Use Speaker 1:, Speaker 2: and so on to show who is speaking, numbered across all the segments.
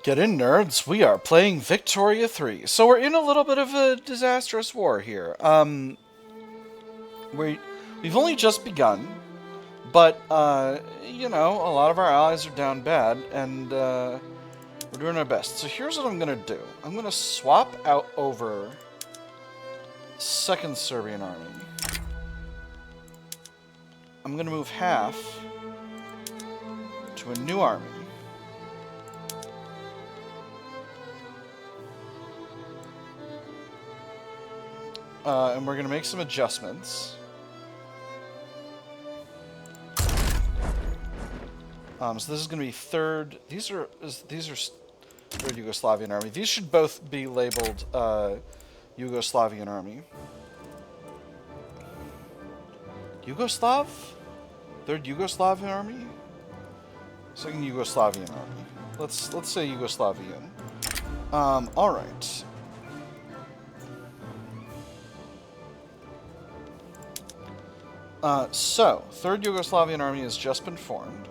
Speaker 1: Get in, nerds. We are playing Victoria 3. So we're in a little bit of a disastrous war here. We've only just begun, but, you know, a lot of our allies are down bad, and, we're doing our best. So here's what I'm gonna do. I'm gonna swap out over 2nd Serbian Army. I'm gonna move half to a new army. And we're going to make some adjustments. So this is going to be third. These are third Yugoslavian army. These should both be labeled Yugoslavian army. Yugoslav? Third Yugoslavian army? Second Yugoslavian army. Let's say Yugoslavian. All right. So, 3rd Yugoslavian Army has just been formed.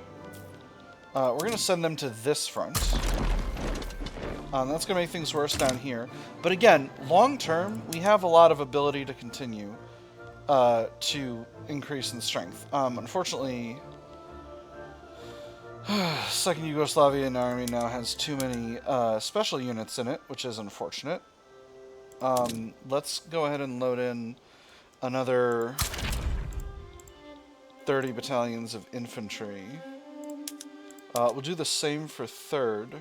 Speaker 1: We're going to send them to this front. That's going to make things worse down here. But again, long term, we have a lot of ability to continue to increase in strength. Unfortunately, 2nd Yugoslavian Army now has too many special units in it, which is unfortunate. Let's go ahead and load in another 30 battalions of infantry. We'll do the same for 3rd.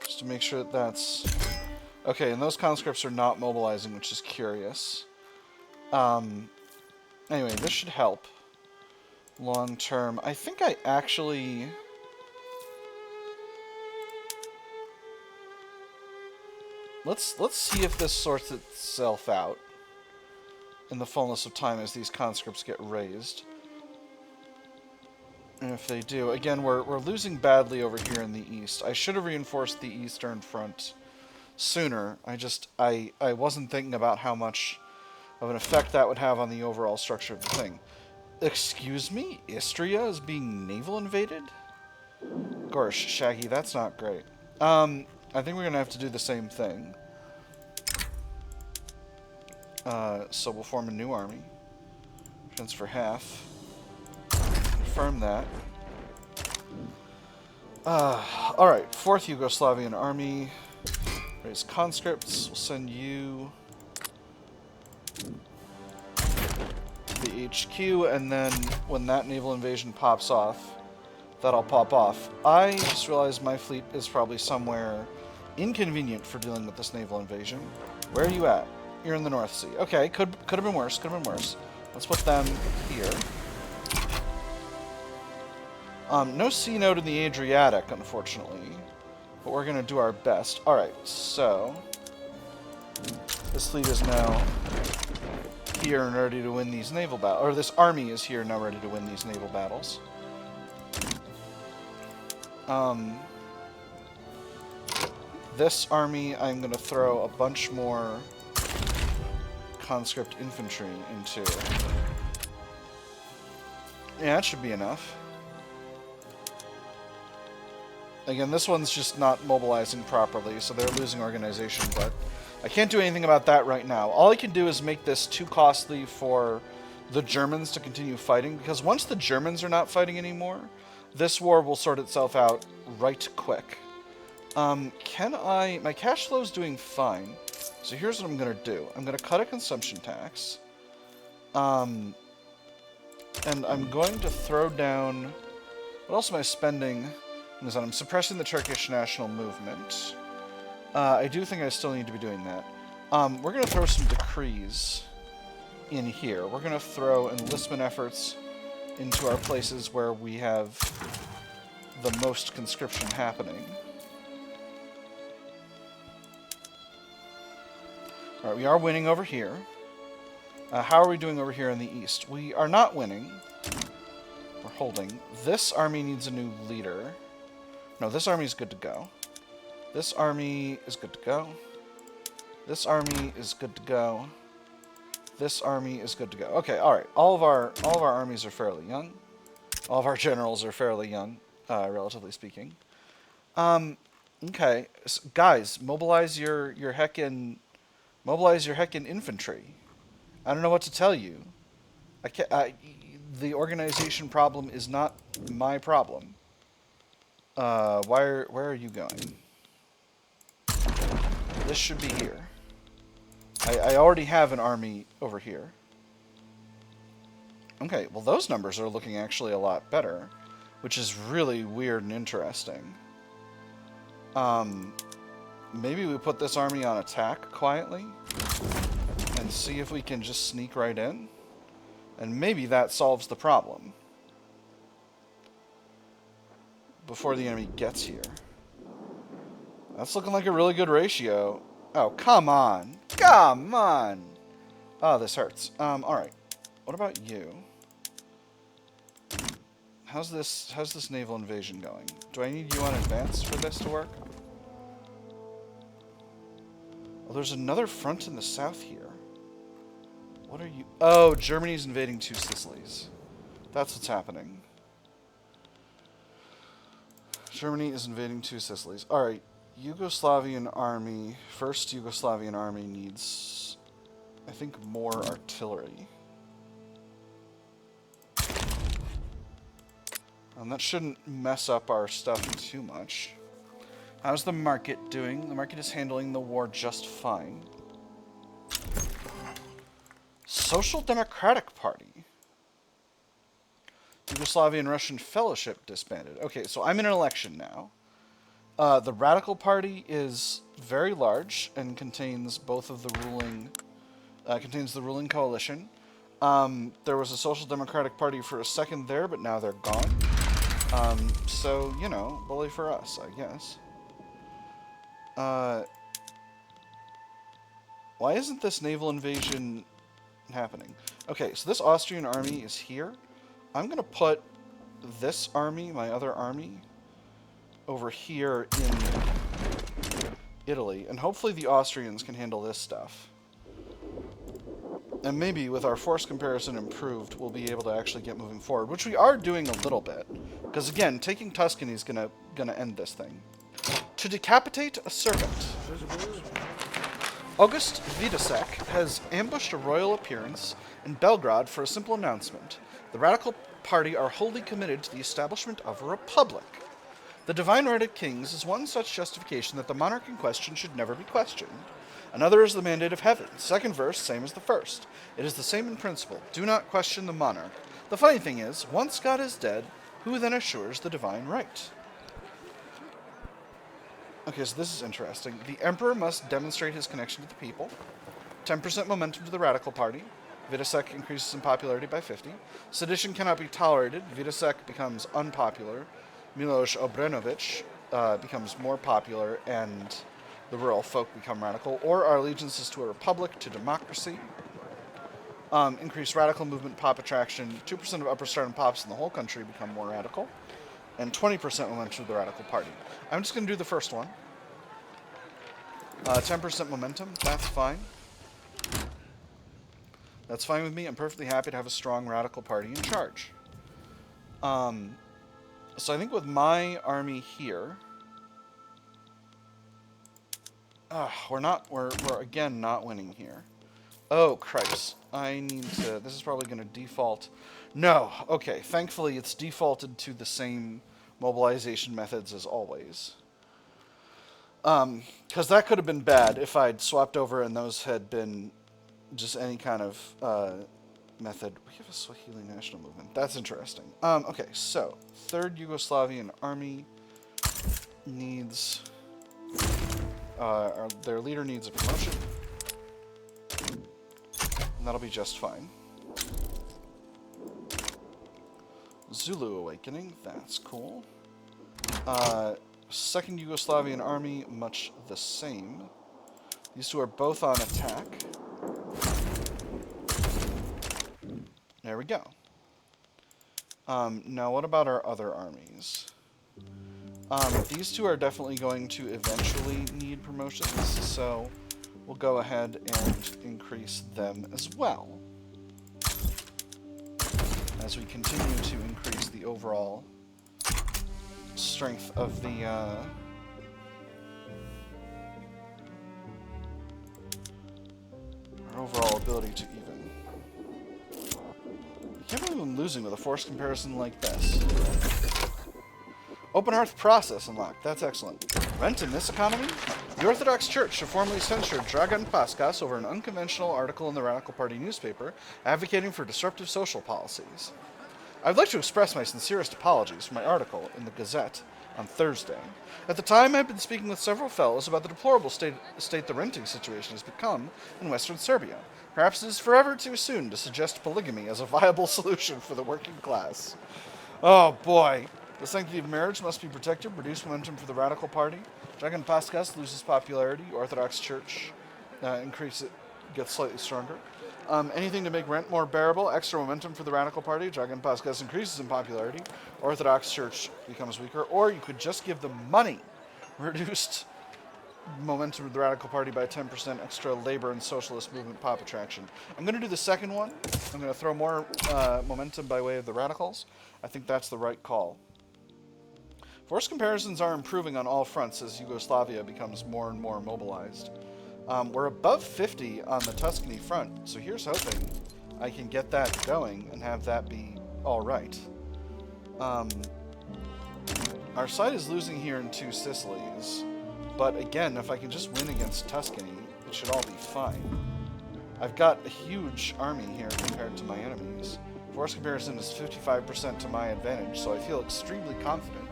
Speaker 1: Just to make sure that that's... Okay, and those conscripts are not mobilizing, which is curious. Anyway, this should help long term. I think I actually... Let's see if this sorts itself out in the fullness of time as these conscripts get raised. And if they do, again, we're losing badly over here in the east. I should have reinforced the eastern front sooner. I wasn't thinking about how much of an effect that would have on the overall structure of the thing. Excuse me? Istria is being naval invaded? Gosh, Shaggy, that's not great. I think we're going to have to do the same thing. So we'll form a new army. Transfer half. Confirm that. Alright, 4th Yugoslavian Army. Raise conscripts. We'll send you to the HQ, and then when that naval invasion pops off, that'll pop off. I just realized my fleet is probably somewhere inconvenient for dealing with this naval invasion. Where are you at? You're in the North Sea. Okay, could have been worse, could have been worse. Let's put them here. No sea node in the Adriatic, unfortunately. But we're going to do our best. Alright, so... This fleet is now here and ready to win these naval battles. Or this army is here now ready to win these naval battles. This army, I'm going to throw a bunch more conscript infantry into. Yeah, that should be enough. Again, this one's just not mobilizing properly, so they're losing organization, but I can't do anything about that right now. All I can do is make this too costly for the Germans to continue fighting, because once the Germans are not fighting anymore, this war will sort itself out right quick. My cash flow is doing fine, so here's what I'm going to do. I'm going to cut a consumption tax, and I'm going to throw down, what else am I spending? I'm suppressing the Turkish national movement. I do think I still need to be doing that. We're going to throw some decrees in here. We're going to throw enlistment efforts into our places where we have the most conscription happening. Alright, we are winning over here. How are we doing over here in the east? We are not winning. We're holding. This army needs a new leader. No, this army is good to go. This army is good to go. This army is good to go. This army is good to go. Okay, all right. All of our armies are fairly young. All of our generals are fairly young, relatively speaking. Okay, guys, mobilize your heckin' infantry. I don't know what to tell you. I can't. The organization problem is not my problem. Where are you going? This should be here. I already have an army over here. Okay, well those numbers are looking actually a lot better, which is really weird and interesting. Maybe we put this army on attack quietly and see if we can just sneak right in. And maybe that solves the problem before the enemy gets here. That's looking like a really good ratio. Oh, come on. Come on. Oh, this hurts. Alright. What about you? How's this naval invasion going? Do I need you on advance for this to work? Oh, there's another front in the south here. What are you... Oh, Germany's invading 2 Sicilies. That's what's happening. Germany is invading 2 Sicilies. Alright, Yugoslavian army... First Yugoslavian army needs, I think, more artillery. That shouldn't mess up our stuff too much. How's the market doing? The market is handling the war just fine. Social Democratic Party. Yugoslavian Russian Fellowship disbanded. Okay, so I'm in an election now. The Radical Party is very large and contains both of the ruling... contains the ruling coalition. There was a Social Democratic Party for a second there, but now they're gone. So, you know, bully for us, I guess. Why isn't this naval invasion happening? Okay, so this Austrian army is here. I'm going to put this army, my other army, over here in Italy, and hopefully the Austrians can handle this stuff. And maybe with our force comparison improved, we'll be able to actually get moving forward, which we are doing a little bit. Because again, taking Tuscany is gonna end this thing. To decapitate a servant. August Vidasek has ambushed a royal appearance in Belgrade for a simple announcement. The Radical Party are wholly committed to the establishment of a republic. The divine right of kings is one such justification that the monarch in question should never be questioned. Another is the mandate of heaven. Second verse, same as the first. It is the same in principle. Do not question the monarch. The funny thing is, once God is dead, who then assures the divine right? Okay, so this is interesting. The emperor must demonstrate his connection to the people. 10% momentum to the Radical Party. Vidasek increases in popularity by 50. Sedition cannot be tolerated. Vidasek becomes unpopular. Miloš Obrenović becomes more popular, and the rural folk become radical. Or our allegiances to a republic, to democracy. Increased radical movement, pop attraction. 2% of upper stardom pops in the whole country become more radical. And 20% momentum to the Radical Party. I'm just going to do the first one. 10% momentum, that's fine. That's fine with me. I'm perfectly happy to have a strong Radical Party in charge. So I think with my army here... we're again not winning here. Oh, Christ. I need to... This is probably going to default... No. Okay. Thankfully, it's defaulted to the same mobilization methods as always. Because that could have been bad if I'd swapped over and those had been just any kind of method. We have a Swahili national movement. That's interesting. Okay, so 3rd Yugoslavian Army needs... their leader needs a promotion. And that'll be just fine. Zulu Awakening, that's cool. 2nd Yugoslavian Army, much the same. These two are both on attack. There we go. Now what about our other armies? These two are definitely going to eventually need promotions, so we'll go ahead and increase them as well, as we continue to increase the the overall strength of the our overall ability to even. I can't believe I'm losing with a forced comparison like this. Open hearth process unlocked. That's excellent. Rent in this economy? The Orthodox Church have formally censured Dragan Paskas over an unconventional article in the Radical Party newspaper advocating for disruptive social policies. I'd like to express my sincerest apologies for my article in the Gazette on Thursday. At the time, I've been speaking with several fellows about the deplorable state the renting situation has become in Western Serbia. Perhaps it is forever too soon to suggest polygamy as a viable solution for the working class. Oh boy. The sanctity of marriage must be protected, reduce momentum for the Radical Party. Dragan Paskas loses popularity, Orthodox Church gets slightly stronger. Anything to make rent more bearable, extra momentum for the Radical Party. Dragan Paskas increases in popularity, Orthodox Church becomes weaker. Or you could just give them money, reduced momentum of the Radical Party by 10%, extra labor and socialist movement pop attraction. I'm going to do the second one. I'm going to throw more momentum by way of the Radicals. I think that's the right call. Force comparisons are improving on all fronts as Yugoslavia becomes more and more mobilized. We're above 50 on the Tuscany front, so here's hoping I can get that going and have that be alright. Our side is losing here in 2 Sicilies, but again, if I can just win against Tuscany, it should all be fine. I've got a huge army here compared to my enemies. Force comparison is 55% to my advantage, so I feel extremely confident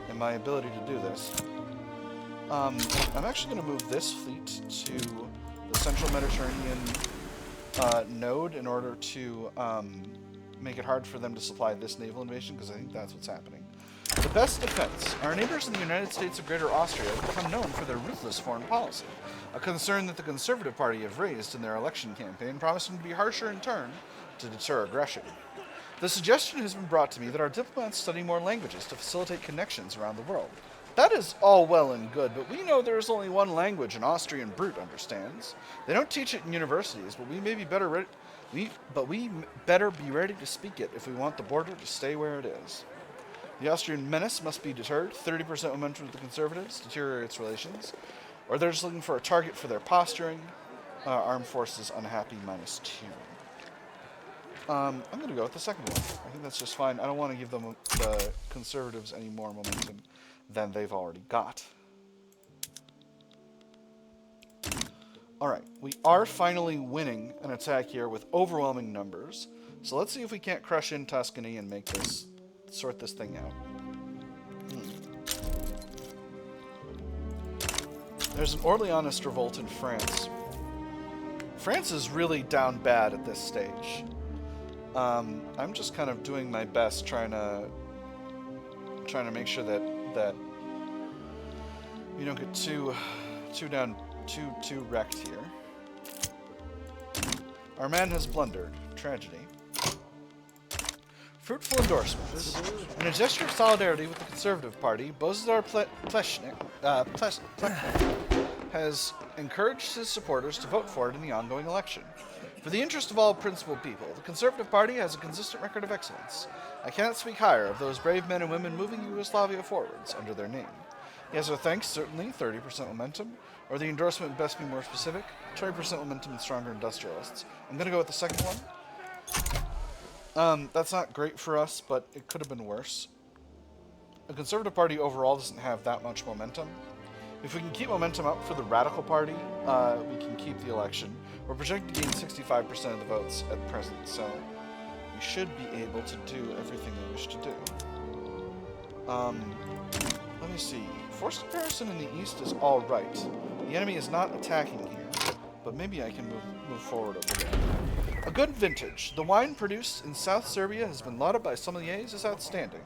Speaker 1: in my ability to do this. I'm actually going to move this fleet to the Central Mediterranean node in order to make it hard for them to supply this naval invasion, because I think that's what's happening. The best defense. Our neighbors in the United States of Greater Austria have become known for their ruthless foreign policy, a concern that the Conservative Party have raised in their election campaign, promising to be harsher in turn to deter aggression. The suggestion has been brought to me that our diplomats study more languages to facilitate connections around the world. That is all well and good, but we know there is only one language an Austrian brute understands. They don't teach it in universities, but we better be ready to speak it if we want the border to stay where it is. The Austrian menace must be deterred. 30% momentum of the Conservatives deteriorates relations, or they're just looking for a target for their posturing. Armed forces unhappy -2. I'm going to go with the second one. I think that's just fine. I don't want to give them the Conservatives any more momentum than they've already got. Alright, we are finally winning an attack here with overwhelming numbers. So let's see if we can't crush in Tuscany and sort this thing out. There's an Orleanist revolt in France. France is really down bad at this stage. I'm just kind of doing my best trying to make sure that you don't get too wrecked here. Our man has blundered. Tragedy. Fruitful endorsements. In a gesture of solidarity with the Conservative Party, Bozidar Pleshnik has encouraged his supporters to vote for it in the ongoing election. For the interest of all principled people, the Conservative Party has a consistent record of excellence. I cannot speak higher of those brave men and women moving Yugoslavia forwards under their name. He has our thanks, certainly, 30% momentum, or the endorsement would best be more specific, 20% momentum and stronger industrialists. I'm going to go with the second one. That's not great for us, but it could have been worse. The Conservative Party overall doesn't have that much momentum. If we can keep momentum up for the Radical Party, we can keep the election. We're projected to gain 65% of the votes at present, so we should be able to do everything we wish to do. Let me see. Force comparison in the east is alright. The enemy is not attacking here, but maybe I can move forward over there. A good vintage. The wine produced in South Serbia has been lauded by sommeliers as outstanding.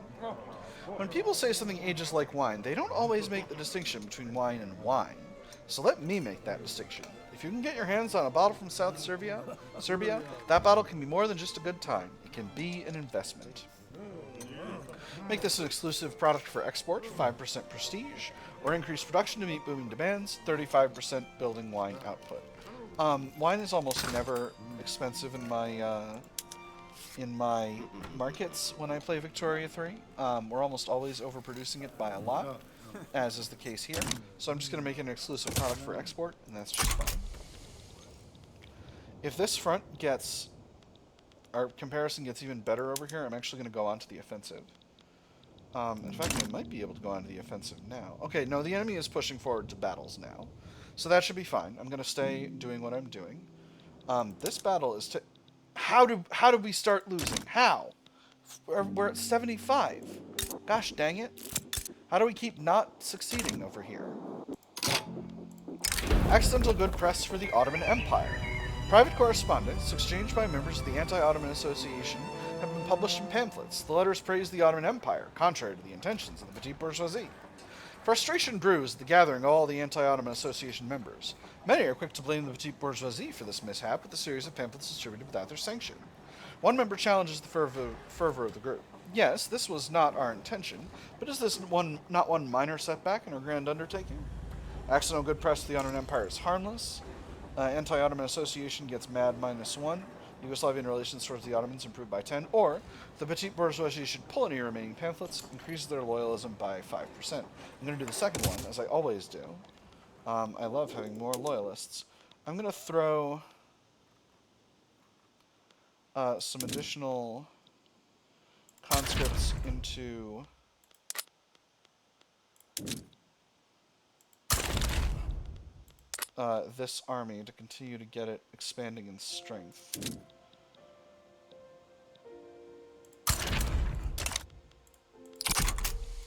Speaker 1: When people say something ages like wine, they don't always make the distinction between wine and wine. So let me make that distinction. If you can get your hands on a bottle from South Serbia, that bottle can be more than just a good time. It can be an investment. Make this an exclusive product for export, 5% prestige, or increase production to meet booming demands, 35% building wine output. Wine is almost never expensive in my in my markets when I play Victoria 3. We're almost always overproducing it by a lot, as is the case here. So I'm just going to make it an exclusive product for export, and that's just fine. If this front gets... our comparison gets even better over here, I'm actually going to go on to the offensive. In fact, I might be able to go on to the offensive now. Okay, no, the enemy is pushing forward to battles now. So that should be fine. I'm going to stay doing what I'm doing. This battle is to... How did we start losing? How? We're at 75. Gosh dang it. How do we keep not succeeding over here? Accidental good press for the Ottoman Empire. Private correspondence exchanged by members of the Anti-Ottoman Association have been published in pamphlets. The letters praise the Ottoman Empire, contrary to the intentions of the petite bourgeoisie. Frustration brews at the gathering of all the Anti-Ottoman Association members. Many are quick to blame the petite bourgeoisie for this mishap, with a series of pamphlets distributed without their sanction. One member challenges the fervor of the group. Yes, this was not our intention, but is this not one minor setback in our grand undertaking? Accidental good press to the Ottoman Empire is harmless. Anti-Ottoman Association gets mad -1. Yugoslavian relations towards the Ottomans improved by 10. Or, the petite bourgeoisie should pull any remaining pamphlets, increase their loyalism by 5%. I'm going to do the second one, as I always do. I love having more loyalists. I'm going to throw some additional conscripts into this army to continue to get it expanding in strength.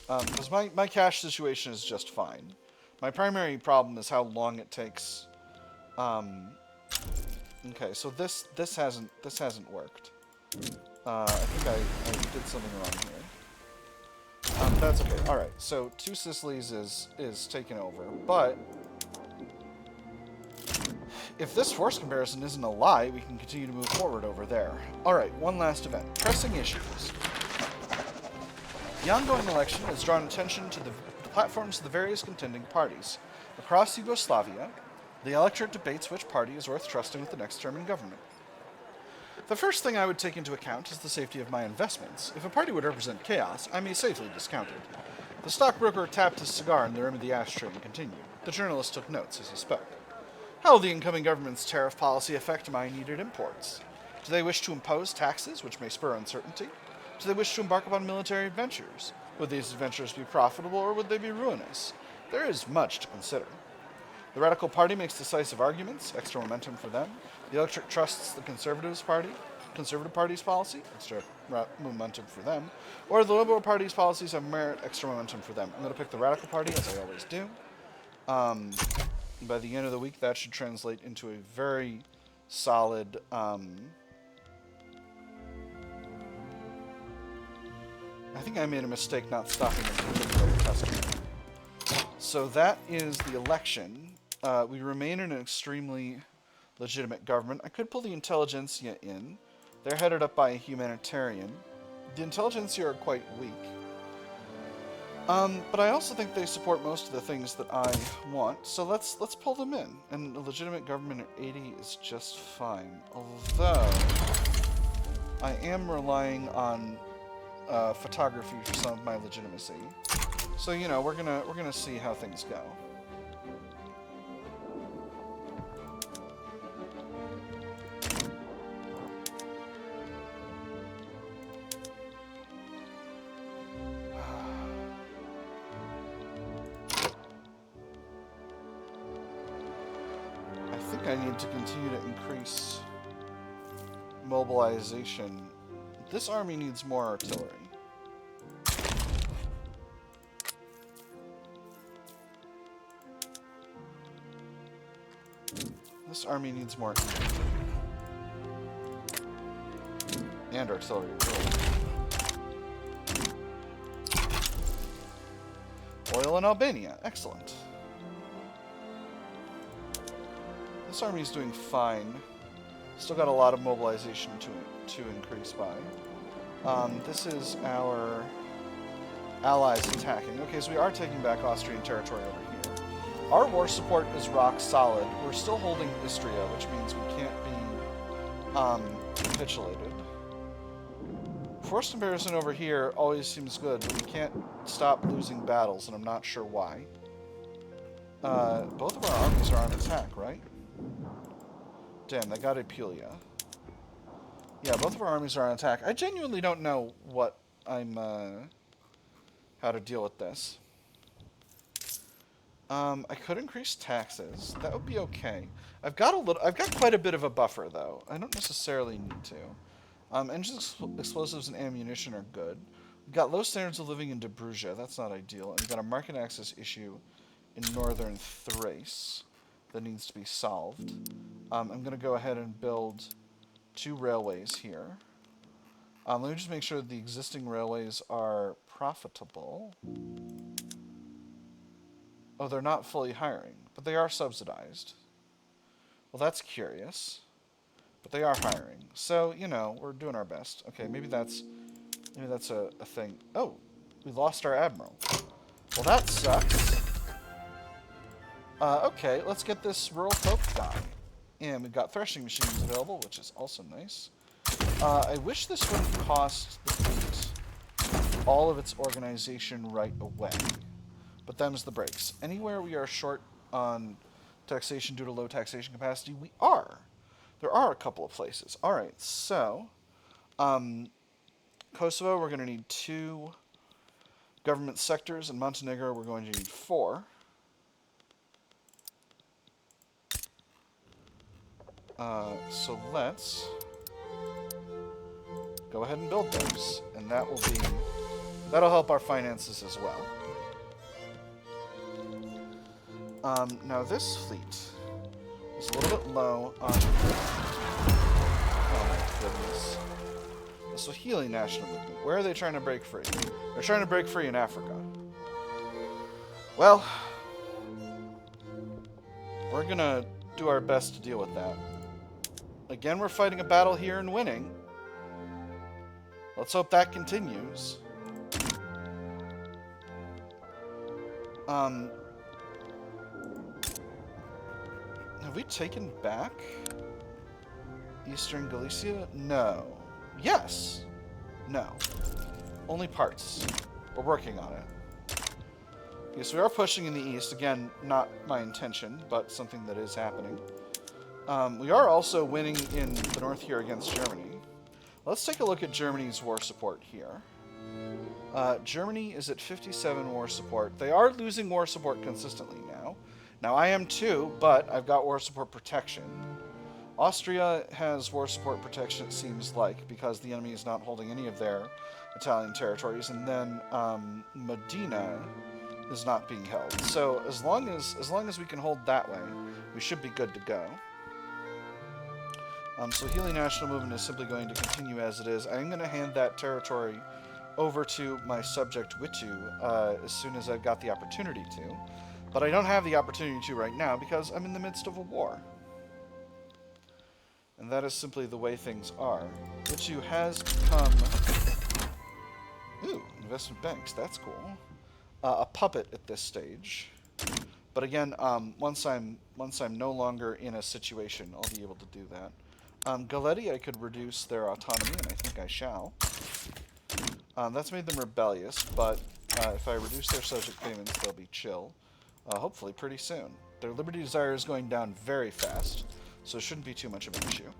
Speaker 1: Because my cash situation is just fine. My primary problem is how long it takes. Okay, so this hasn't worked. I think I did something wrong here. That's okay. All right, so 2 Sicilies is taken over, but if this force comparison isn't a lie, we can continue to move forward over there. All right, one last event. Pressing issues. The ongoing election has drawn attention to the platforms of the various contending parties. Across Yugoslavia, the electorate debates which party is worth trusting with the next term in government. The first thing I would take into account is the safety of my investments. If a party would represent chaos, I may safely discount it. The stockbroker tapped his cigar in the rim of the ashtray and continued. The journalist took notes as he spoke. How will the incoming government's tariff policy affect my needed imports? Do they wish to impose taxes, which may spur uncertainty? Do they wish to embark upon military adventures? Would these adventures be profitable, or would they be ruinous? There is much to consider. The Radical Party makes decisive arguments, extra momentum for them. The electorate trusts the Conservative Party's policy, extra momentum for them. Or the Liberal Party's policies have merit, extra momentum for them. I'm going to pick the Radical Party, as I always do. By the end of the week, that should translate into a very solid... I think I made a mistake not stopping at Tuscany. So that is the election. We remain in an extremely legitimate government. I could pull the intelligentsia in. They're headed up by a humanitarian. The intelligentsia are quite weak. But I also think they support most of the things that I want, so let's pull them in. And a legitimate government at 80 is just fine. Although I am relying on photography for some of my legitimacy. So, you know, we're gonna see how things go. I think I need to continue to increase mobilization. This army needs more artillery. This army needs more infantry. And artillery. Oil in Albania. Excellent. This army is doing fine. Still got a lot of mobilization to increase by. This is our allies attacking. Okay, so we are taking back Austrian territory over here. Our war support is rock solid. We're still holding Istria, which means we can't be capitulated. Forced comparison over here always seems good, but we can't stop losing battles, and I'm not sure why. Both of our armies are on attack, right? Damn, they got Apulia. Yeah, both of our armies are on attack. I genuinely don't know what I'm, how to deal with this. I could increase taxes. That would be okay. I've got quite a bit of a buffer, though. I don't necessarily need to. Engines, explosives, and ammunition are good. We've got low standards of living in Dobruja. That's not ideal. And we've got a market access issue in northern Thrace that needs to be solved. I'm going to go ahead and build 2 railways here. Let me just make sure the existing railways are profitable. Oh, they're not fully hiring, but they are subsidized. Well, that's curious. But they are hiring. So, you know, we're doing our best. Okay, maybe that's a thing. Oh, we lost our admiral. Well, that sucks. Okay, let's get this rural folk guy. And we've got threshing machines available, which is also nice. I wish this wouldn't cost the fleet all of its organization right away. But them's the breaks. Anywhere we are short on taxation due to low taxation capacity, we are. There are a couple of places. All right, so Kosovo, we're going to need 2 government sectors. In Montenegro, we're going to need 4. So let's go ahead and build those, and that'll help our finances as well. Now this fleet is a little bit low on... Oh my goodness. The Swahili national movement. Where are they trying to break free? They're trying to break free in Africa. Well, we're gonna do our best to deal with that. Again, we're fighting a battle here and winning. Let's hope that continues. Have we taken back Eastern Galicia? No. Yes. No. Only parts. We're working on it. Okay, so we are pushing in the east. Again, not my intention, but something that is happening. We are also winning in the north here against Germany. Let's take a look at Germany's war support here. Germany is at 57 war support. They are losing war support consistently now. Now, I am too, but I've got war support protection. Austria has war support protection, it seems like, because the enemy is not holding any of their Italian territories, and then Medina is not being held. So as long as we can hold that way, we should be good to go. So Swahili National Movement is simply going to continue as it is. I'm going to hand that territory over to my subject Witu as soon as I've got the opportunity to. But I don't have the opportunity to right now because I'm in the midst of a war. And that is simply the way things are. Witu has become... Ooh, investment banks, that's cool. A puppet at this stage. But again, once I'm no longer in a situation, I'll be able to do that. Galeti, I could reduce their autonomy, and I think I shall. That's made them rebellious, but if I reduce their subject payments, they'll be chill. Hopefully pretty soon. Their liberty desire is going down very fast, so it shouldn't be too much of an issue.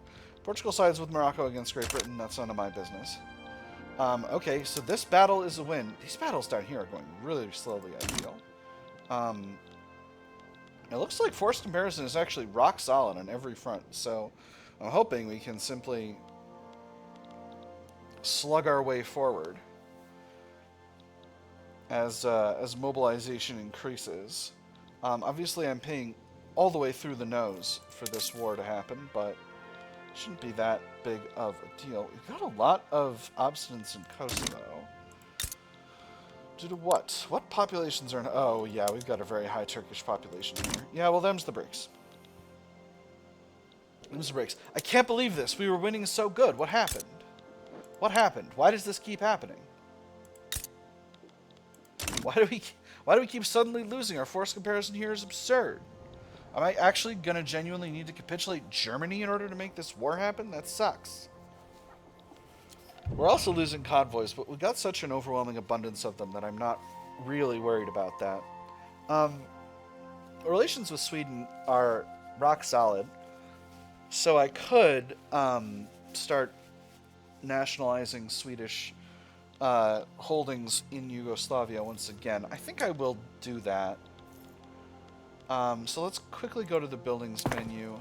Speaker 1: Portugal sides with Morocco against Great Britain. That's none of my business. Okay, so this battle is a win. These battles down here are going really slowly, I feel. It looks like forced comparison is actually rock solid on every front, so I'm hoping we can simply slug our way forward as mobilization increases. Obviously, I'm paying all the way through the nose for this war to happen, but it shouldn't be that big of a deal. We've got a lot of obstinance in Kosovo. Due to what? What populations are in... Oh, yeah, we've got a very high Turkish population here. Yeah, well, them's the breaks. Them's the breaks. I can't believe this. We were winning so good. What happened? What happened? Why does this keep happening? Why do we keep suddenly losing? Our force comparison here is absurd. Am I actually going to genuinely need to capitulate Germany in order to make this war happen? That sucks. We're also losing convoys, but we got such an overwhelming abundance of them that I'm not really worried about that. Um, Relations with Sweden are rock solid, so I could start nationalizing Swedish holdings in Yugoslavia once again. I think I will do that. So let's quickly go to the buildings menu.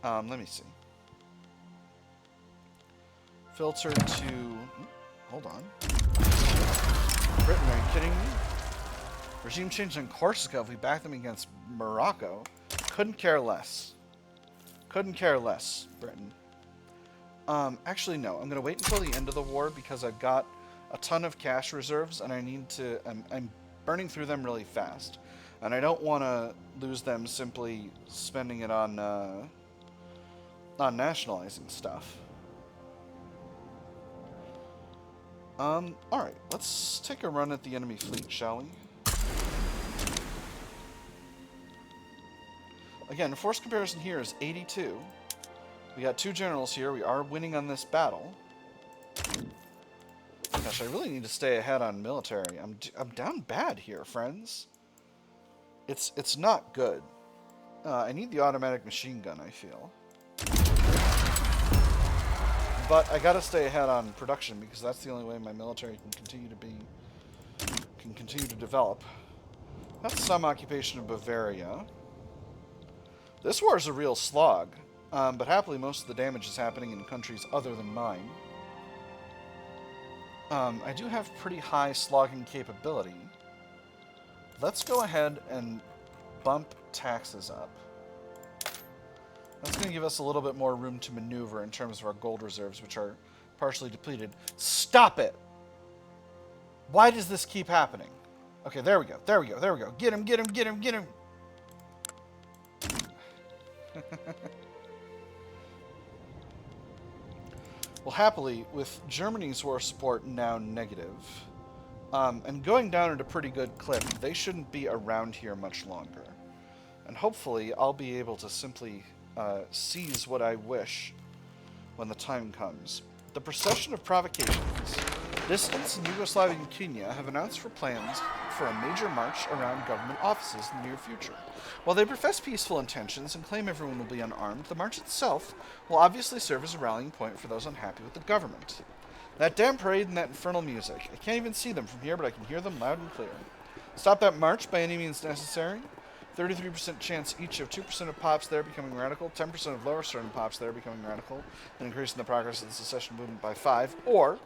Speaker 1: Let me see. Filter to... Hold on. Britain, are you kidding me? Regime change in Corsica if we back them against Morocco. Couldn't care less. Couldn't care less, Britain. Actually, no. I'm going to wait until the end of the war because I've got a ton of cash reserves and I need to... I'm burning through them really fast. And I don't want to lose them simply spending it on nationalizing stuff. Alright. Let's take a run at the enemy fleet, shall we? Again, force comparison here is 82. We got 2 generals here. We are winning on this battle. Gosh, I really need to stay ahead on military. I'm down bad here, friends. It's not good. I need the automatic machine gun, I feel. But I gotta stay ahead on production because that's the only way my military can continue to develop. That's some occupation of Bavaria. This war is a real slog, but happily most of the damage is happening in countries other than mine. I do have pretty high slogging capability. Let's go ahead and bump taxes up. That's going to give us a little bit more room to maneuver in terms of our gold reserves, which are partially depleted. Stop it! Why does this keep happening? Okay, there we go. There we go. There we go. Get him, get him, get him, get him! Well, happily, with Germany's war support now negative, and going down at a pretty good clip, they shouldn't be around here much longer. And hopefully, I'll be able to simply seize what I wish when the time comes. The procession of provocations. Dissidents in Yugoslavian Kenya have announced plans for a major march around government offices in the near future. While they profess peaceful intentions and claim everyone will be unarmed, the march itself will obviously serve as a rallying point for those unhappy with the government. That damn parade and that infernal music. I can't even see them from here, but I can hear them loud and clear. Stop that march by any means necessary. 33% chance each of 2% of pops there becoming radical, 10% of lower certain pops there becoming radical, and increasing the progress of the secession movement by 5, or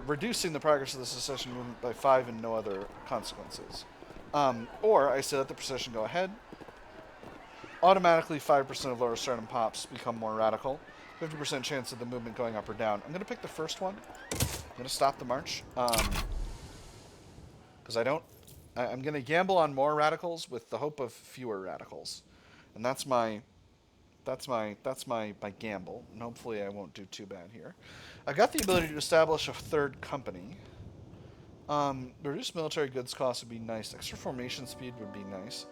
Speaker 1: reducing the progress of the secession movement by 5 and no other consequences. Or I say let the procession go ahead. Automatically 5% of lower certain pops become more radical. 50% chance of the movement going up or down. I'm going to pick the first one. I'm going to stop the march. Because I'm going to gamble on more radicals with the hope of fewer radicals. And that's my gamble. And hopefully I won't do too bad here. I got the ability to establish a third company. Reduced military goods costs would be nice. Extra formation speed would be nice.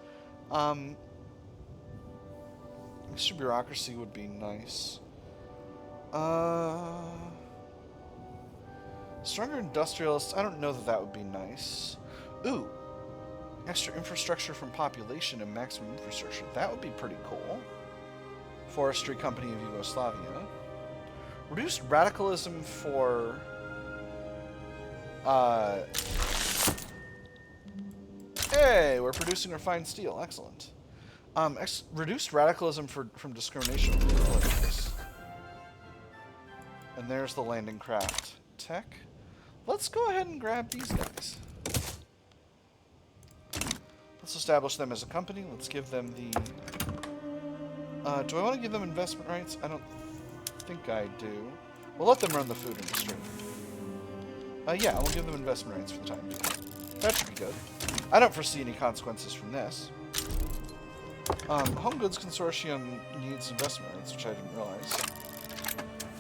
Speaker 1: Extra bureaucracy would be nice. Stronger industrialists. I don't know that would be nice. Ooh. Extra infrastructure from population and maximum infrastructure. That would be pretty cool. Forestry Company of Yugoslavia. Reduced radicalism for... Hey, we're producing refined steel. Excellent. Reduced radicalism from discrimination. And there's the landing craft tech. Let's go ahead and grab these guys. Let's establish them as a company. Let's give them the... do I want to give them investment rights? I don't think I do. We'll let them run the food industry. Yeah, we'll give them investment rights for the time being. That should be good. I don't foresee any consequences from this. Home Goods Consortium needs investment rights, which I didn't realize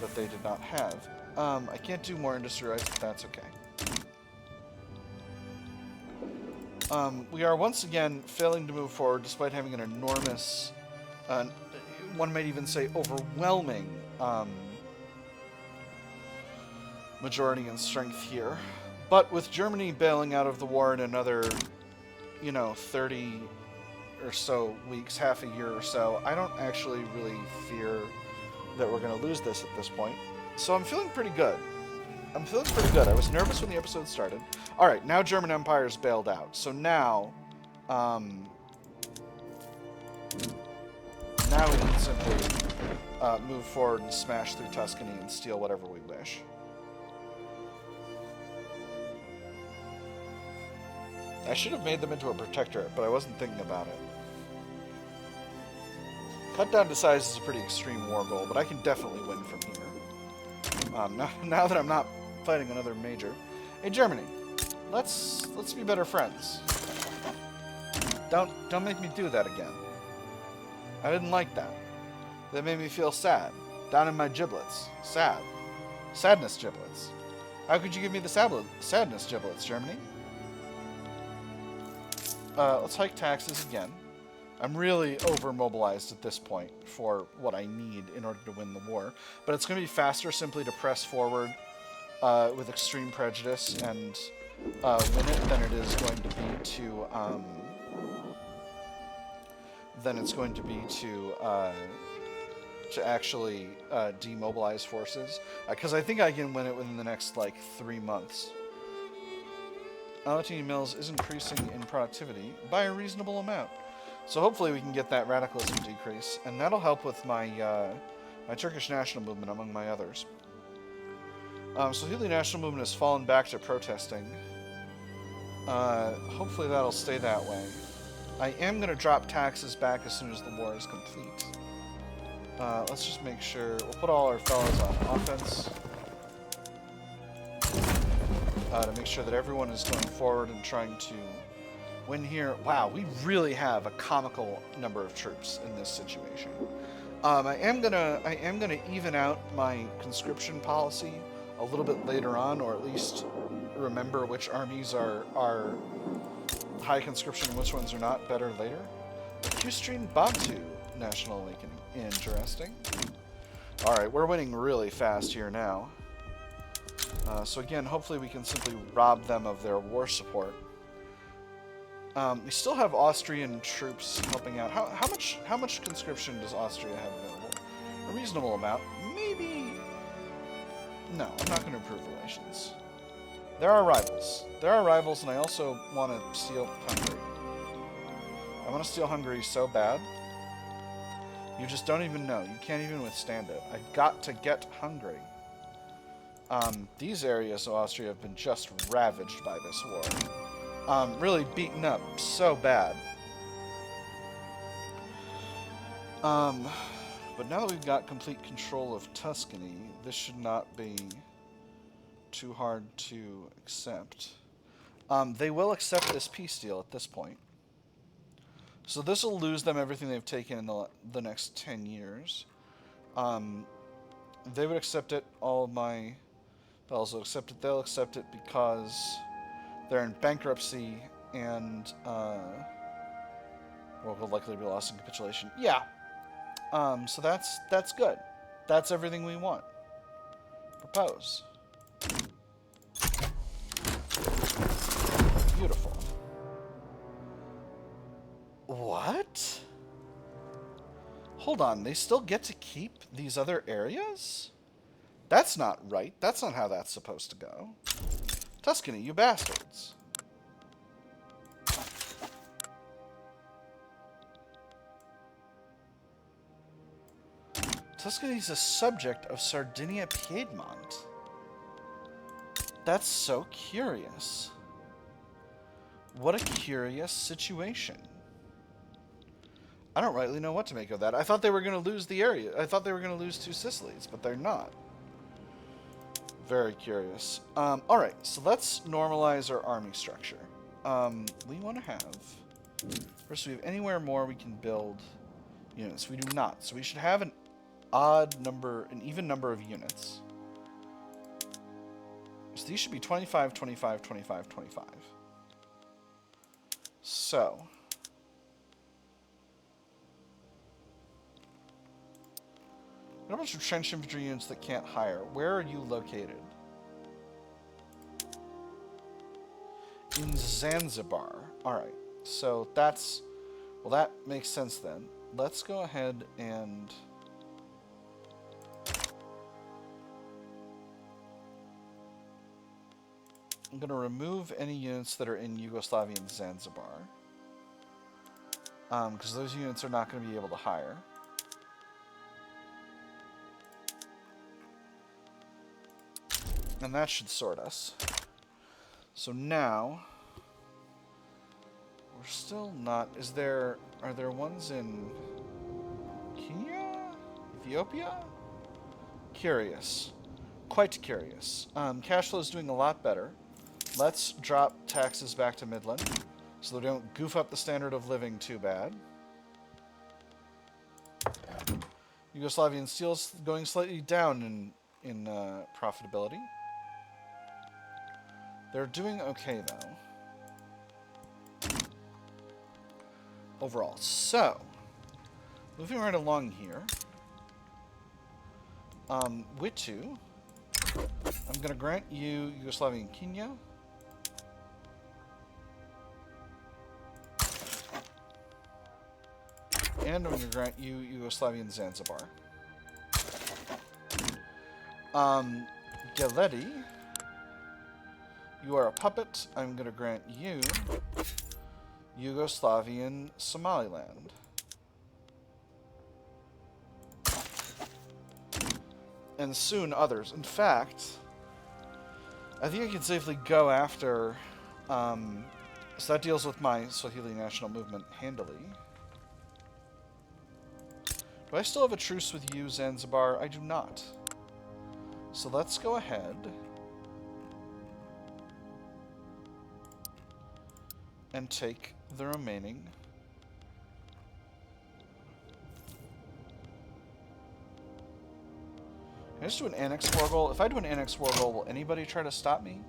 Speaker 1: that they did not have. I can't do more industry rights, but that's okay. We are once again failing to move forward despite having an enormous, one might even say overwhelming, majority in strength here. But with Germany bailing out of the war in another, 30 or so weeks, half a year or so, I don't actually really fear that we're going to lose this at this point. So I'm feeling pretty good. I was nervous when the episode started. Alright, now German Empire's bailed out. So now we can simply move forward and smash through Tuscany and steal whatever we wish. I should have made them into a protectorate, but I wasn't thinking about it. Cut down to size is a pretty extreme war goal, but I can definitely win from here. Now that I'm not fighting another major. Hey, Germany, let's be better friends. Don't make me do that again. I didn't like that. That made me feel sad. Down in my giblets. Sad. Sadness giblets. How could you give me the sadness giblets, Germany? Let's hike taxes again. I'm really over-mobilized at this point for what I need in order to win the war. But it's going to be faster simply to press forward with extreme prejudice and win it than it is going to be to... to actually demobilize forces. Because I think I can win it within the next, 3 months. Alatoon Mills is increasing in productivity by a reasonable amount. So hopefully we can get that radicalism decrease, and that'll help with my my Turkish national movement, among my others. So the national movement has fallen back to protesting. Hopefully that'll stay that way. I am going to drop taxes back as soon as the war is complete. Let's just make sure... We'll put all our fellows on offense. To make sure that everyone is going forward and trying to win here. Wow, we really have a comical number of troops in this situation. I am gonna even out my conscription policy a little bit later on, or at least remember which armies are high conscription and which ones are not better later. Q-Stream Bantu National Awakening. Interesting. Alright, we're winning really fast here now. So again, hopefully we can simply rob them of their war support. We still have Austrian troops helping out. How much conscription does Austria have available? A reasonable amount. Maybe... No, I'm not going to improve relations. There are rivals. There are rivals, and I also want to steal Hungary. I want to steal Hungary so bad. You just don't even know. You can't even withstand it. I've got to get Hungary. These areas of Austria have been just ravaged by this war. Really beaten up so bad. But now that we've got complete control of Tuscany, this should not be too hard to accept. They will accept this peace deal at this point. So this will lose them everything they've taken in the next 10 years. They would accept it. All of my fellows will accept it. They'll accept it because they're in bankruptcy and will likely be lost in capitulation. Yeah. So that's good. That's everything we want. Propose. Beautiful. What? Hold on, they still get to keep these other areas? That's not right. That's not how that's supposed to go. Tuscany, you bastards. Tuscany is a subject of Sardinia-Piedmont. That's so curious. What a curious situation. I don't rightly know what to make of that. I thought they were going to lose the area. I thought they were going to lose 2 Sicilies, but they're not. Very curious. Alright, so let's normalize our army structure. We want to have... First, do we have anywhere more we can build units? We do not. So we should have an even number of units. So these should be 25, 25, 25, 25. So... a bunch of trench infantry units that can't hire. Where are you located? in Zanzibar. Alright, so that's... Well, that makes sense then. Let's go ahead and... I'm going to remove any units that are in Yugoslavian Zanzibar. Because those units are not going to be able to hire. And that should sort us. So now... We're still not... Are there ones in... Kenya? Ethiopia? Curious. Quite curious. Cash flow is doing a lot better. Let's drop taxes back to Midland, so they don't goof up the standard of living too bad. Yugoslavian steel's going slightly down in profitability. They're doing okay, though. Overall. So, moving right along here. Witu, I'm going to grant you Yugoslavian Kenya. And I'm going to grant you Yugoslavian Zanzibar. Geledi, you are a puppet. I'm going to grant you Yugoslavian Somaliland. And soon others. In fact, I think I can safely go after... so that deals with my Swahili national movement handily. Do I still have a truce with you, Zanzibar? I do not. So let's go ahead and take the remaining. Can I just do an annex war goal? If I do an annex war goal, will anybody try to stop me?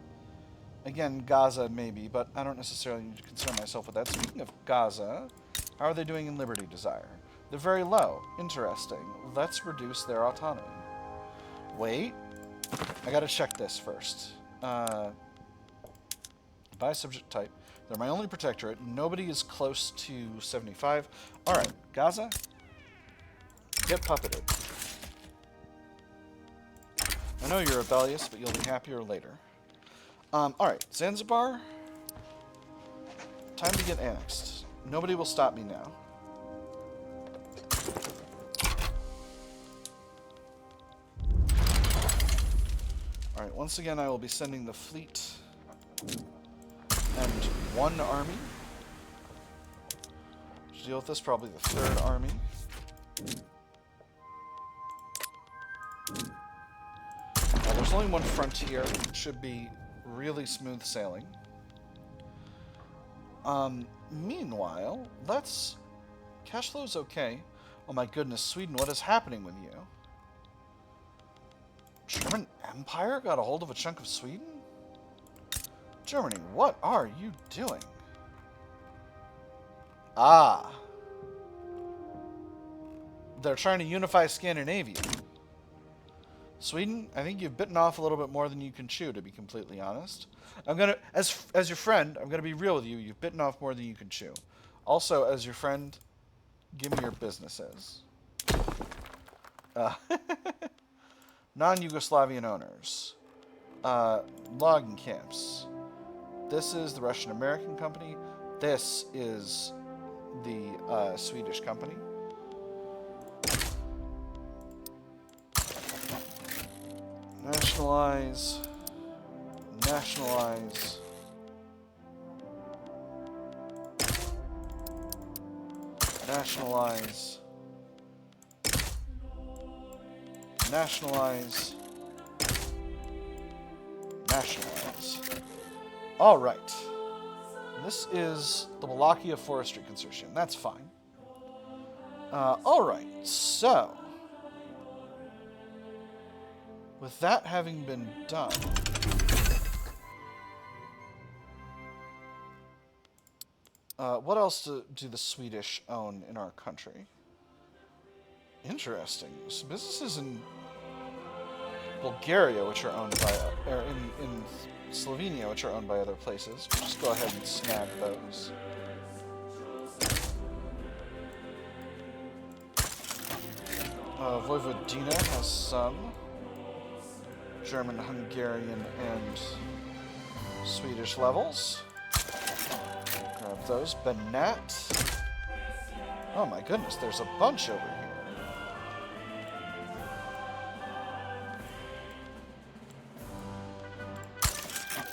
Speaker 1: Again, Gaza maybe, but I don't necessarily need to concern myself with that. Speaking of Gaza, how are they doing in Liberty Desire? They're very low. Interesting. Let's reduce their autonomy. Wait. I gotta check this first. By subject type. They're my only protectorate. Nobody is close to 75. Alright, Gaza. Get puppeted. I know you're rebellious, but you'll be happier later. Alright, Zanzibar. Time to get annexed. Nobody will stop me now. Alright, once again I will be sending the fleet and one army. To deal with this, probably the third army. There's only one frontier. It should be really smooth sailing. Meanwhile, let's... Cash flow's okay. Oh my goodness, Sweden, what is happening with you? German Empire got a hold of a chunk of Sweden? Germany, what are you doing? Ah. They're trying to unify Scandinavia. Sweden, I think you've bitten off a little bit more than you can chew, to be completely honest. I'm gonna, as your friend, I'm gonna be real with you. You've bitten off more than you can chew. Also, as your friend, give me your businesses. Non-Yugoslavian owners. Logging camps. This is the Russian-American company. This is the Swedish company. Nationalize. Nationalize. Nationalize. Nationalize. Nationalize. All right. This is the Wallachia Forestry Consortium. That's fine. All right. So, with that having been done, what else do the Swedish own in our country? Interesting. Some businesses in Bulgaria, which are owned by, or in Slovenia, which are owned by other places. We'll just go ahead and snag those. Vojvodina has some. German, Hungarian, and Swedish levels. Grab those. Banat. Oh my goodness, there's a bunch over here.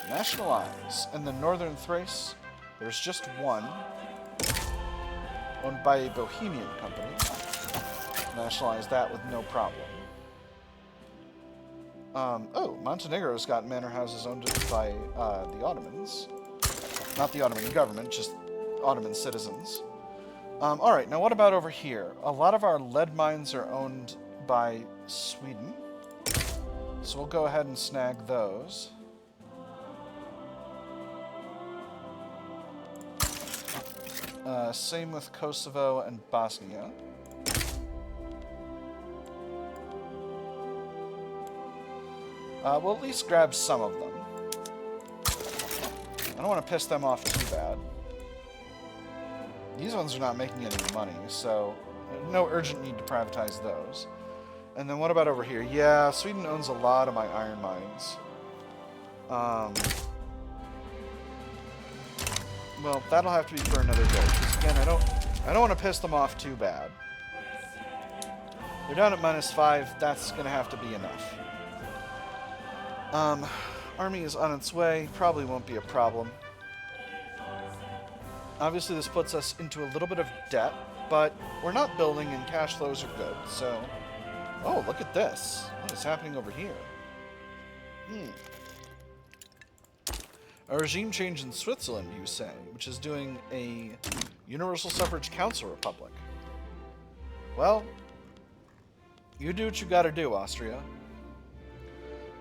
Speaker 1: Nationalize. And the Northern Thrace, there's just one. Owned by a Bohemian company. Nationalize that with no problem. Oh, Montenegro's got manor houses owned by the Ottomans. Not the Ottoman government, just Ottoman citizens. Alright, now what about over here? A lot of our lead mines are owned by Sweden. So we'll go ahead and snag those. Same with Kosovo and Bosnia. We'll at least grab some of them. I don't want to piss them off too bad. These ones are not making any money, so no urgent need to privatize those. And then what about over here? Yeah, Sweden owns a lot of my iron mines. Well, that'll have to be for another day. Because again, I don't want to piss them off too bad. They're down at -5. That's going to have to be enough. Army is on its way. Probably won't be a problem. Obviously, this puts us into a little bit of debt, but we're not building and cash flows are good, so... Oh, look at this. What is happening over here? A regime change in Switzerland, you say, which is doing a universal suffrage council republic. Well, you do what you gotta do, Austria.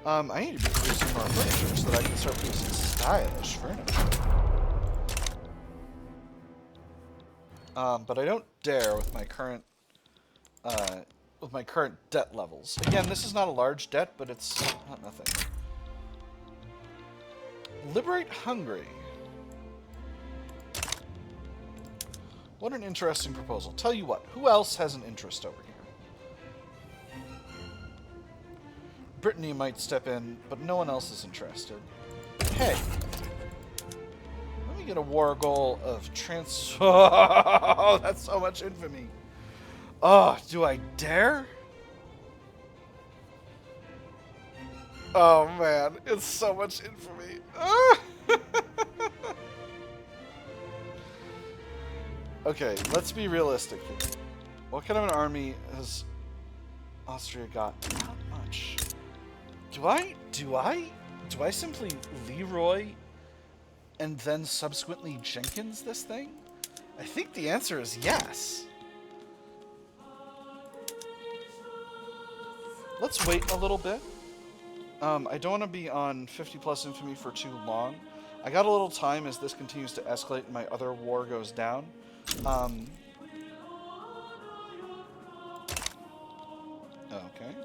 Speaker 1: I need to be producing more furniture so that I can start producing stylish furniture. But I don't dare with my current debt levels. Again, this is not a large debt, but it's not nothing. Liberate Hungary. What an interesting proposal. Tell you what, who else has an interest over here? Brittany might step in, but no one else is interested. Hey, let me get a war goal of Oh, that's so much infamy. Oh, do I dare? Oh man, it's so much infamy. Okay, let's be realistic here. What kind of an army has Austria got? Not much. Do I simply Leroy and then subsequently Jenkins this thing? I think the answer is yes. Let's wait a little bit. I don't want to be on 50 plus infamy for too long. I got a little time as this continues to escalate and my other war goes down. Okay.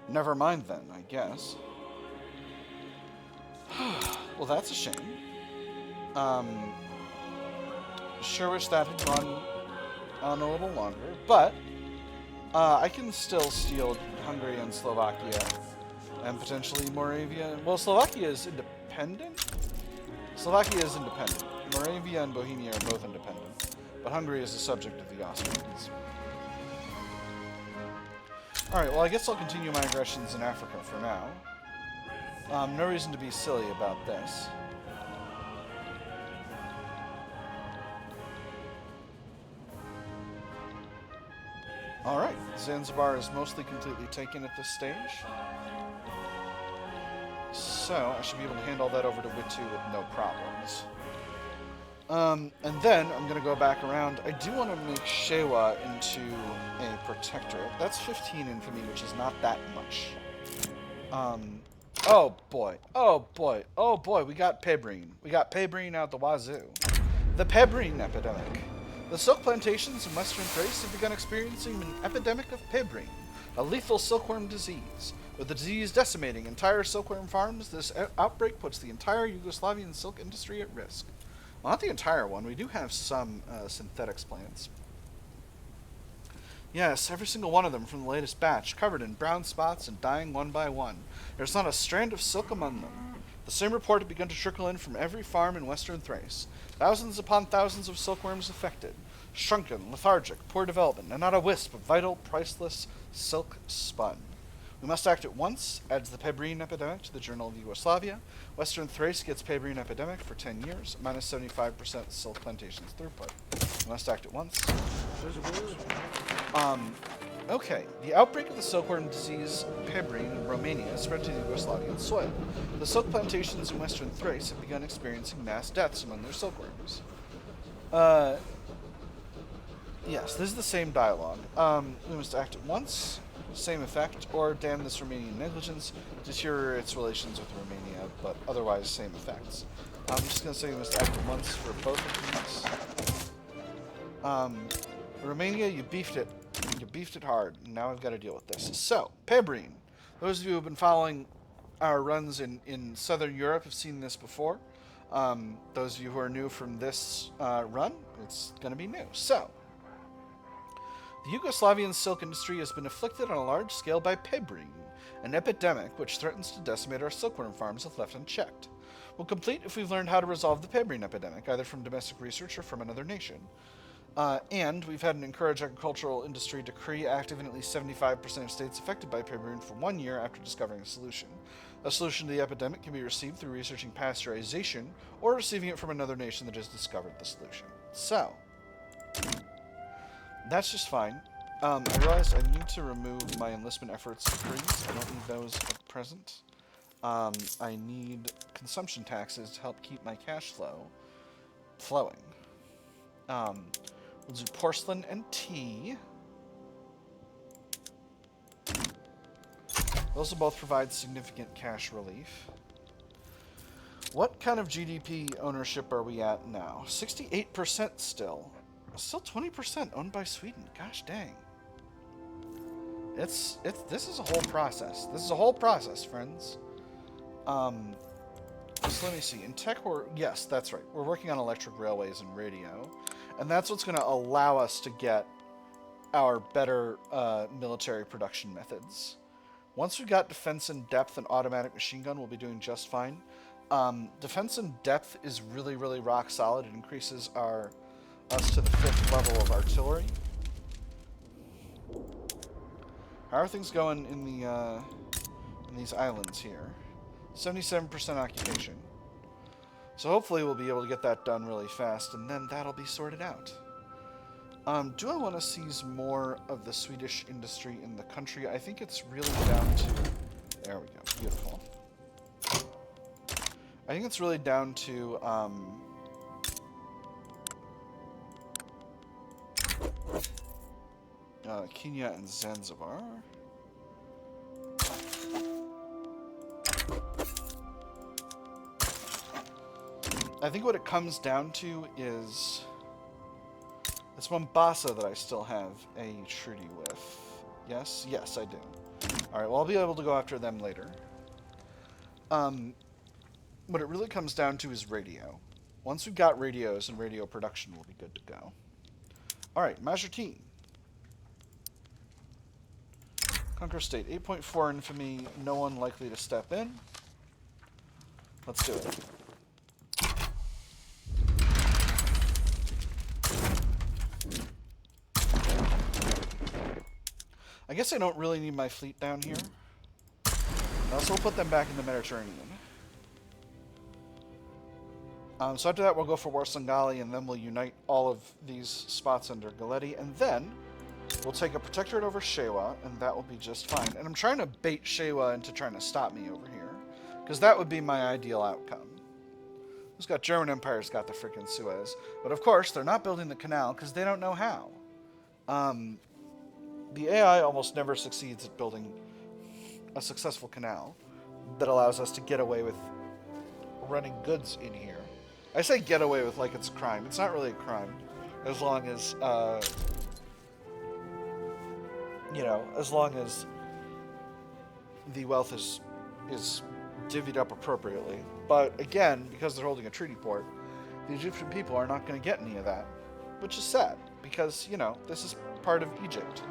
Speaker 1: Never mind then, I guess. Well, that's a shame. Sure wish that had gone on a little longer, but I can still steal Hungary and Slovakia, and potentially Moravia. Well, Slovakia is independent? Slovakia is independent. Moravia and Bohemia are both independent, but Hungary is the subject of the Austrians. Alright, well I guess I'll continue my aggressions in Africa for now. No reason to be silly about this. Alright, Zanzibar is mostly completely taken at this stage. So, I should be able to hand all that over to Witu with no problems. And then, I'm going to go back around. I do want to make Shewa into a protectorate. That's 15 infamy, which is not that much. Oh boy, oh boy, oh boy, we got Pebrine. We got Pebrine out the wazoo. The Pebrine epidemic. The silk plantations in western Thrace have begun experiencing an epidemic of Pebrine, a lethal silkworm disease. With the disease decimating entire silkworm farms, this outbreak puts the entire Yugoslavian silk industry at risk. Well, not the entire one. We do have some synthetics plants. Yes, every single one of them from the latest batch, covered in brown spots and dying one by one. There's not a strand of silk among them. The same report had begun to trickle in from every farm in western Thrace. Thousands upon thousands of silkworms affected. Shrunken, lethargic, poor development, and not a wisp of vital, priceless silk spun. We must act at once, adds the Pebrine epidemic to the Journal of Yugoslavia. Western Thrace gets Pebrine epidemic for 10 years, minus 75% silk plantations throughput. We must act at once. Okay. The outbreak of the silkworm disease Pebrine in Romania spread to the Yugoslavian soil. The silk plantations in western Thrace have begun experiencing mass deaths among their silkworms. Yes, this is the same dialogue. We must act at once, same effect, or damn this Romanian negligence, deteriorates relations with Romania, but otherwise same effects. I'm just going to say we must act at once for both of these. Romania, you beefed it. You beefed it hard, and now I've got to deal with this. So, Pebrine. Those of you who have been following our runs in Southern Europe have seen this before. Those of you who are new from this run, it's going to be new. So, the Yugoslavian silk industry has been afflicted on a large scale by Pebrine, an epidemic which threatens to decimate our silkworm farms if left unchecked. We'll complete if we've learned how to resolve the Pebrine epidemic, either from domestic research or from another nation. And we've had an encouraged agricultural industry decree active in at least 75% of states affected by Pebrine for 1 year after discovering a solution. A solution to the epidemic can be received through researching pasteurization or receiving it from another nation that has discovered the solution. So, that's just fine. I realized I need to remove my enlistment efforts decrees. I don't need those at present. I need consumption taxes to help keep my cash flow flowing. We'll do porcelain and tea. Those will both provide significant cash relief. What kind of GDP ownership are we at now? 68% still. Still 20% owned by Sweden. Gosh dang. This is a whole process. This is a whole process, friends. So let me see. In tech, yes, that's right. We're working on electric railways and radio. And that's what's going to allow us to get our better military production methods. Once we've got defense in depth and automatic machine gun, we'll be doing just fine. Defense in depth is really, really rock solid. It increases us to the 5th level of artillery. How are things going in these islands here? 77% occupation. So hopefully we'll be able to get that done really fast, and then that'll be sorted out. Do I want to seize more of the Swedish industry in the country? I think it's really down to... There we go. Beautiful. I think it's really down to... Kenya and Zanzibar. I think what it comes down to is it's Mombasa that I still have a treaty with. Yes? Yes, I do. Alright, well, I'll be able to go after them later. What it really comes down to is radio. Once we've got radios and radio production, we'll be good to go. Alright, Majertine. Conquer State. 8.4 infamy. No one likely to step in. Let's do it. I guess I don't really need my fleet down here. So we'll put them back in the Mediterranean. So after that, we'll go for Warsangali, and then we'll unite all of these spots under Galeti, and then we'll take a protectorate over Shewa, and that will be just fine. And I'm trying to bait Shewa into trying to stop me over here, because that would be my ideal outcome. Who's got German Empire's got the frickin' Suez. But of course, they're not building the canal, because they don't know how. The AI almost never succeeds at building a successful canal that allows us to get away with running goods in here. I say get away with like it's a crime. It's not really a crime, as long as, as long as the wealth is divvied up appropriately. But again, because they're holding a treaty port, the Egyptian people are not going to get any of that, which is sad, because, you know, this is part of Egypt.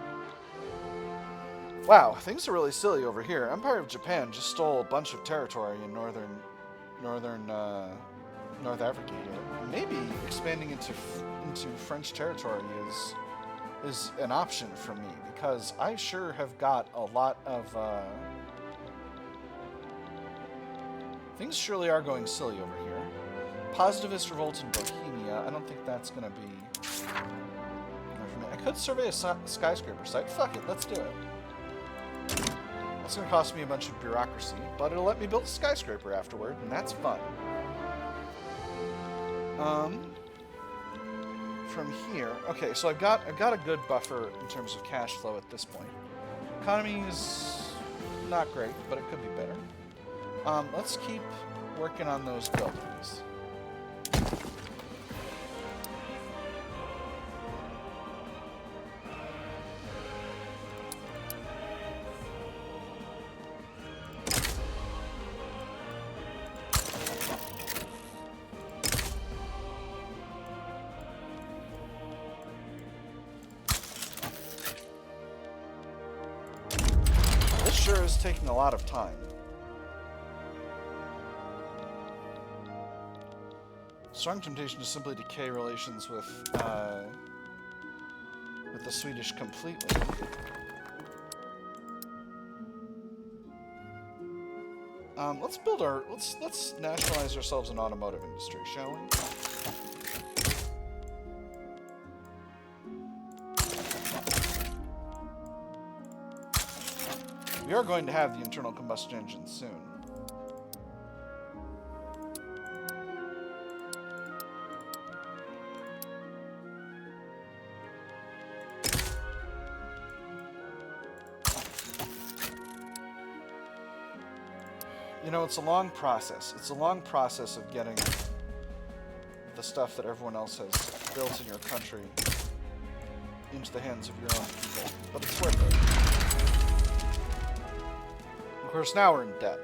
Speaker 1: Wow, things are really silly over here. Empire of Japan just stole a bunch of territory in North Africa here. Maybe expanding into French territory is an option for me, because I sure have got a lot of things surely are going silly over here. Positivist revolt in Bohemia. I don't think that's going to be... I could survey a skyscraper site. Fuck it, let's do it. That's going to cost me a bunch of bureaucracy, but it'll let me build a skyscraper afterward, and that's fun. From here... Okay, so I've got a good buffer in terms of cash flow at this point. Economy is not great, but it could be better. Let's keep working on those buildings. This sure is taking a lot of time. Strong temptation to simply decay relations with the Swedish completely. Let's nationalize ourselves an automotive industry, shall we? We are going to have the internal combustion engine soon. You know, it's a long process. It's a long process of getting the stuff that everyone else has built in your country into the hands of your own people. But it's worth it. Of course, now we're in debt.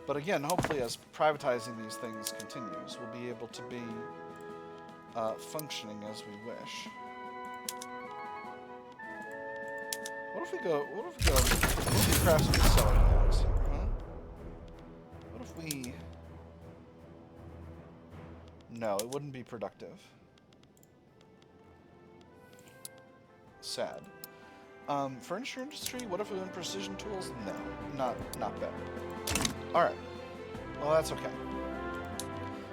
Speaker 1: But again, hopefully as privatizing these things continues, we'll be able to be functioning as we wish. What if we craft some selling points here, huh? What if we... No, it wouldn't be productive. Sad. Furniture industry, what if we went precision tools? No, not better. Alright. Well, that's okay.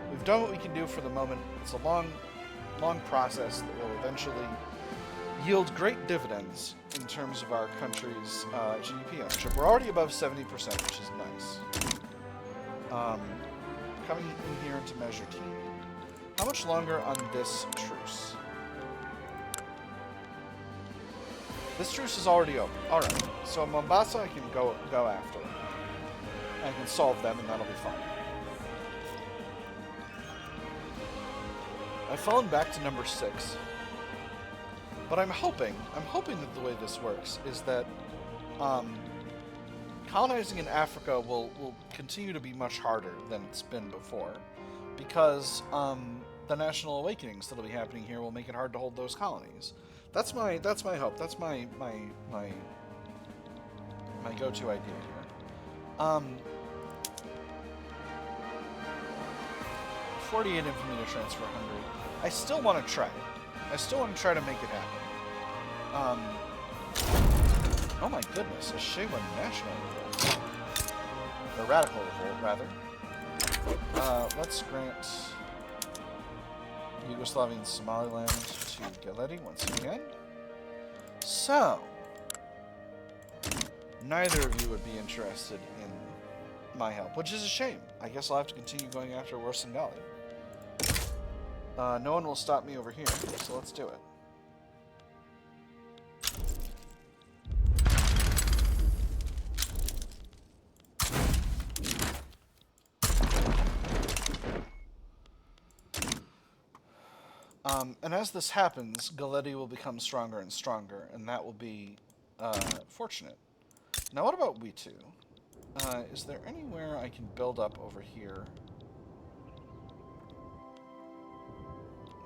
Speaker 1: We've done what we can do for the moment. It's a long process that will eventually yield great dividends in terms of our country's GDP ownership. We're already above 70%, which is nice. Coming in here to measure T. How much longer on this truce? This truce is already over. Alright, so Mombasa I can go after. I can solve them and that'll be fine. I've fallen back to number 6. But I'm hoping that the way this works is that colonizing in Africa will continue to be much harder than it's been before, because the national awakenings that'll be happening here will make it hard to hold those colonies. That's my hope. That's my go-to idea here. 48 infantry to transfer Hungary. I still want to try it. I still want to try to make it happen. Oh my goodness, a Shewa national revolt. Or radical revolt, rather. Let's grant Yugoslavian Somaliland to Galeti once again. So, neither of you would be interested in my help, which is a shame. I guess I'll have to continue going after Warsangali. No one will stop me over here, so let's do it. And as this happens, Galeti will become stronger and stronger, and that will be fortunate. Now, what about we two? Is there anywhere I can build up over here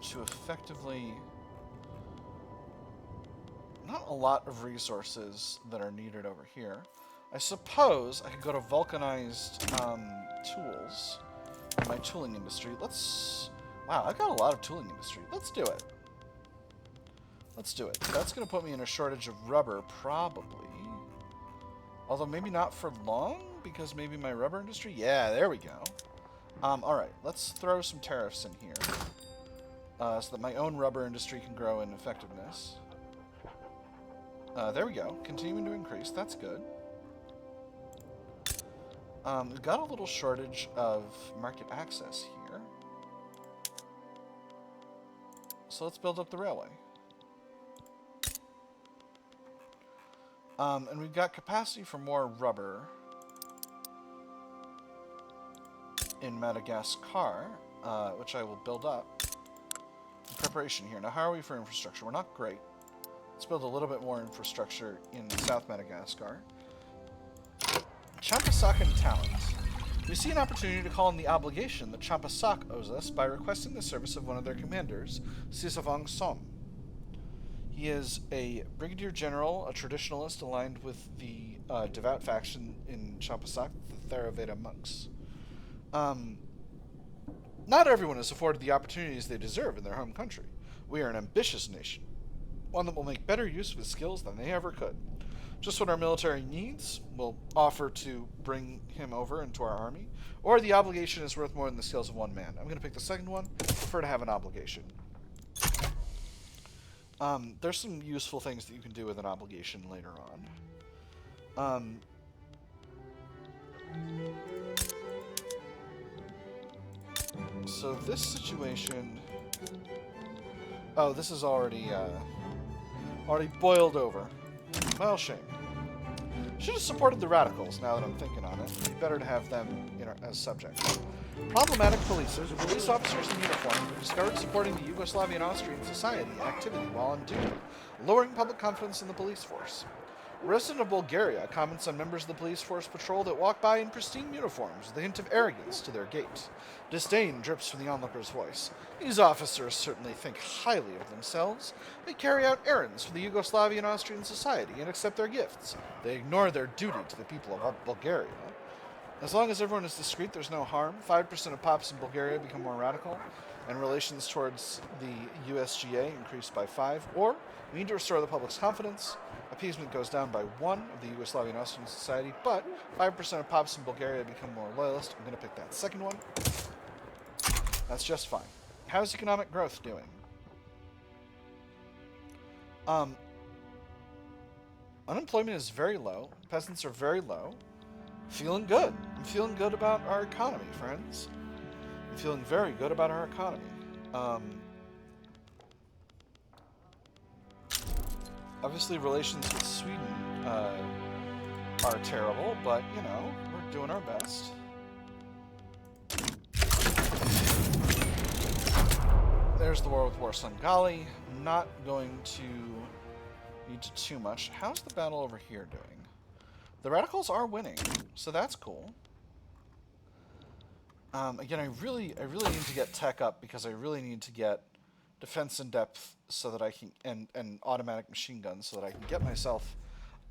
Speaker 1: to effectively... Not a lot of resources that are needed over here. I suppose I could go to vulcanized tools in my tooling industry. Let's... Wow, I've got a lot of tooling industry. Let's do it. Let's do it. That's going to put me in a shortage of rubber, probably. Although maybe not for long, because maybe my rubber industry... Yeah, there we go. Alright, let's throw some tariffs in here. So that my own rubber industry can grow in effectiveness. There we go. Continuing to increase. That's good. We've got a little shortage of market access here. So let's build up the railway. And we've got capacity for more rubber in Madagascar, which I will build up in preparation here. Now, how are we for infrastructure? We're not great. Let's build a little bit more infrastructure in South Madagascar. Champasak talent. We see an opportunity to call in the obligation that Champasak owes us by requesting the service of one of their commanders, Sisavong Som. He is a brigadier general, a traditionalist aligned with the devout faction in Champasak, the Theravada monks. Not everyone is afforded the opportunities they deserve in their home country. We are an ambitious nation, one that will make better use of his skills than they ever could. Just what our military needs, we'll offer to bring him over into our army, or the obligation is worth more than the skills of one man. I'm going to pick the second one. Prefer to have an obligation. There's some useful things that you can do with an obligation later on. So this situation... Oh, this is already boiled over. Well, shame. Should have supported the radicals, now that I'm thinking on it. It'd be better to have them as subjects. Problematic police officers in uniform were discovered supporting the Yugoslavian Austrian society activity while on duty, lowering public confidence in the police force. A resident of Bulgaria comments on members of the police force patrol that walk by in pristine uniforms with a hint of arrogance to their gait. Disdain drips from the onlooker's voice. These officers certainly think highly of themselves. They carry out errands for the Yugoslavian Austrian society and accept their gifts. They ignore their duty to the people of Bulgaria. As long as everyone is discreet, there's no harm. 5% of pops in Bulgaria become more radical, and relations towards the USGA increase by 5. Or, we need to restore the public's confidence. Appeasement goes down by 1 of the Yugoslavian Austrian society, but 5% of pops in Bulgaria become more loyalist. I'm going to pick that second one. That's just fine. How's economic growth doing? Unemployment is very low. Peasants are very low. Feeling good. I'm feeling good about our economy, friends. I'm feeling very good about our economy. Obviously, relations with Sweden are terrible, but, you know, we're doing our best. There's the war with Warsaw Gali. Not going to need to too much. How's the battle over here doing? The radicals are winning, so that's cool. Again, I really need to get tech up because I really need to get defense in depth so that I can and automatic machine guns so that I can get myself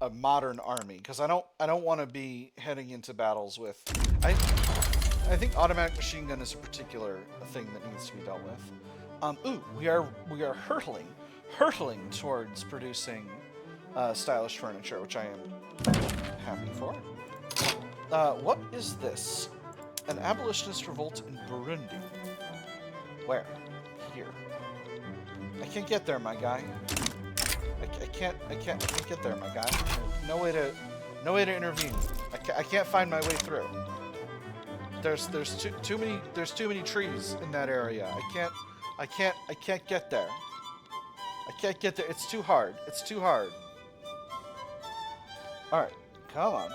Speaker 1: a modern army, because I don't want to be heading into battles with I think automatic machine gun is a particular thing that needs to be dealt with. Ooh, we are hurtling towards producing stylish furniture, which I am happy for. What is this? An abolitionist revolt in Burundi. Where? Here. I can't get there, my guy. I can't get there, my guy. No way to intervene. I can't find my way through. There's too many trees in that area. I can't get there. I can't get there. It's too hard. It's too hard. Alright, come on.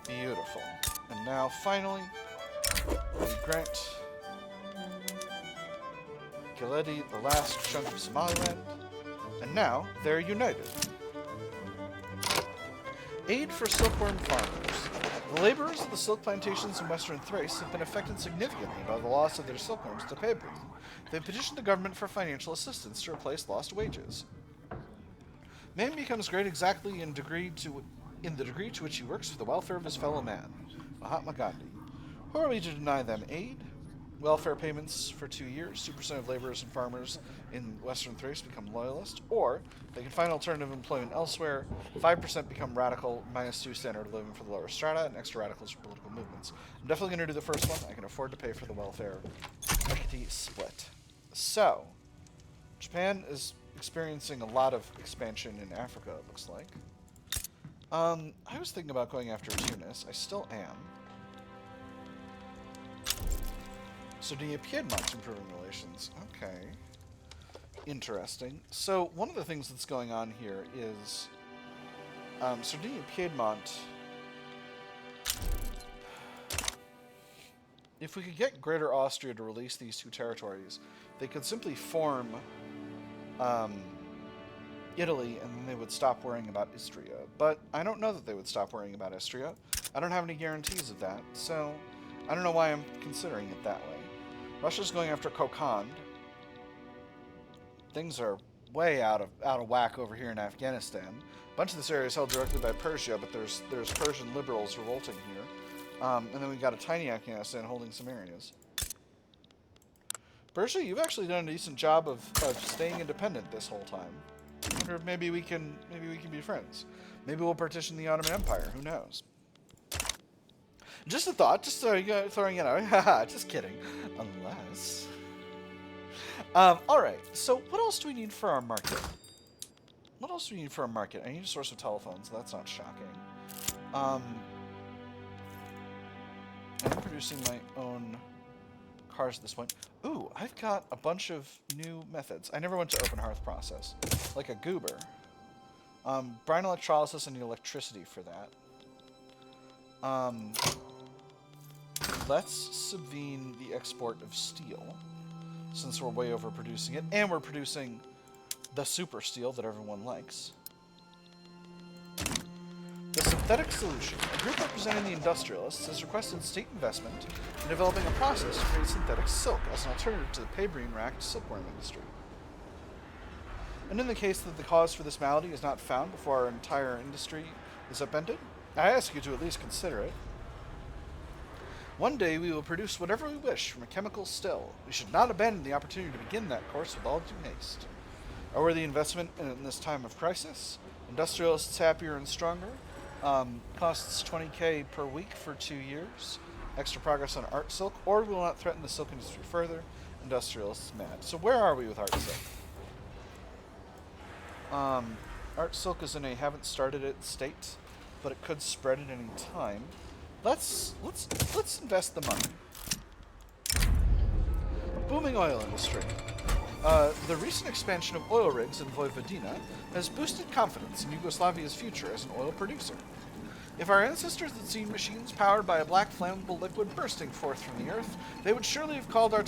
Speaker 1: Beautiful. And now, finally, we grant Giledi the last chunk of Somaliland. And now, they're united. Aid for silkworm farmers. The laborers of the silk plantations in western Thrace have been affected significantly by the loss of their silkworms to Pebble. They petitioned the government for financial assistance to replace lost wages. Man becomes great exactly in the degree to which he works for the welfare of his fellow man. Mahatma Gandhi. Who are we to deny them aid? Welfare payments for 2 years, 2% of laborers and farmers in Western Thrace become loyalist, or they can find alternative employment elsewhere, 5% become radical, -2 standard of living for the lower strata, and extra radicals for political movements. I'm definitely going to do the first one. I can afford to pay for the welfare equity split. So, Japan is experiencing a lot of expansion in Africa, it looks like. I was thinking about going after Tunis. I still am. Sardinia Piedmont improving relations. Okay. Interesting. So, one of the things that's going on here is Sardinia Piedmont. If we could get Greater Austria to release these 2 territories, they could simply form Italy, and then they would stop worrying about Istria. But I don't know that they would stop worrying about Istria. I don't have any guarantees of that, so I don't know why I'm considering it that way. Russia's going after Kokand. Things are way out of whack over here in Afghanistan. A bunch of this area is held directly by Persia, but there's Persian liberals revolting here. And then we've got a tiny Afghanistan holding some areas. Persia, you've actually done a decent job of staying independent this whole time. I wonder if maybe we can be friends. Maybe we'll partition the Ottoman Empire. Who knows? Just a thought. Just throwing it out. Haha, just kidding. Unless. All right. So what else do we need for our market? What else do we need for our market? I need a source of telephones. That's not shocking. I'm producing my own cars at this point. Ooh, I've got a bunch of new methods. I never went to open hearth process. Like a goober. Brine electrolysis, I need electricity for that. Let's subvene the export of steel, since we're way overproducing it, and we're producing the super steel that everyone likes. The synthetic solution. A group representing the industrialists has requested state investment in developing a process to create synthetic silk as an alternative to the pabrine-racked silkworm industry. And in the case that the cause for this malady is not found before our entire industry is upended, I ask you to at least consider it. One day we will produce whatever we wish from a chemical still. We should not abandon the opportunity to begin that course with all due haste. A worthy investment in this time of crisis. Industrialists happier and stronger. Costs 20k per week for 2 years. Extra progress on art silk, or we will not threaten the silk industry further. Industrialists mad. So where are we with art silk? Art silk is in a haven't started it state, but it could spread at any time. Let's invest the money. Booming oil industry. The recent expansion of oil rigs in Vojvodina has boosted confidence in Yugoslavia's future as an oil producer. If our ancestors had seen machines powered by a black flammable liquid bursting forth from the earth, they would surely have called our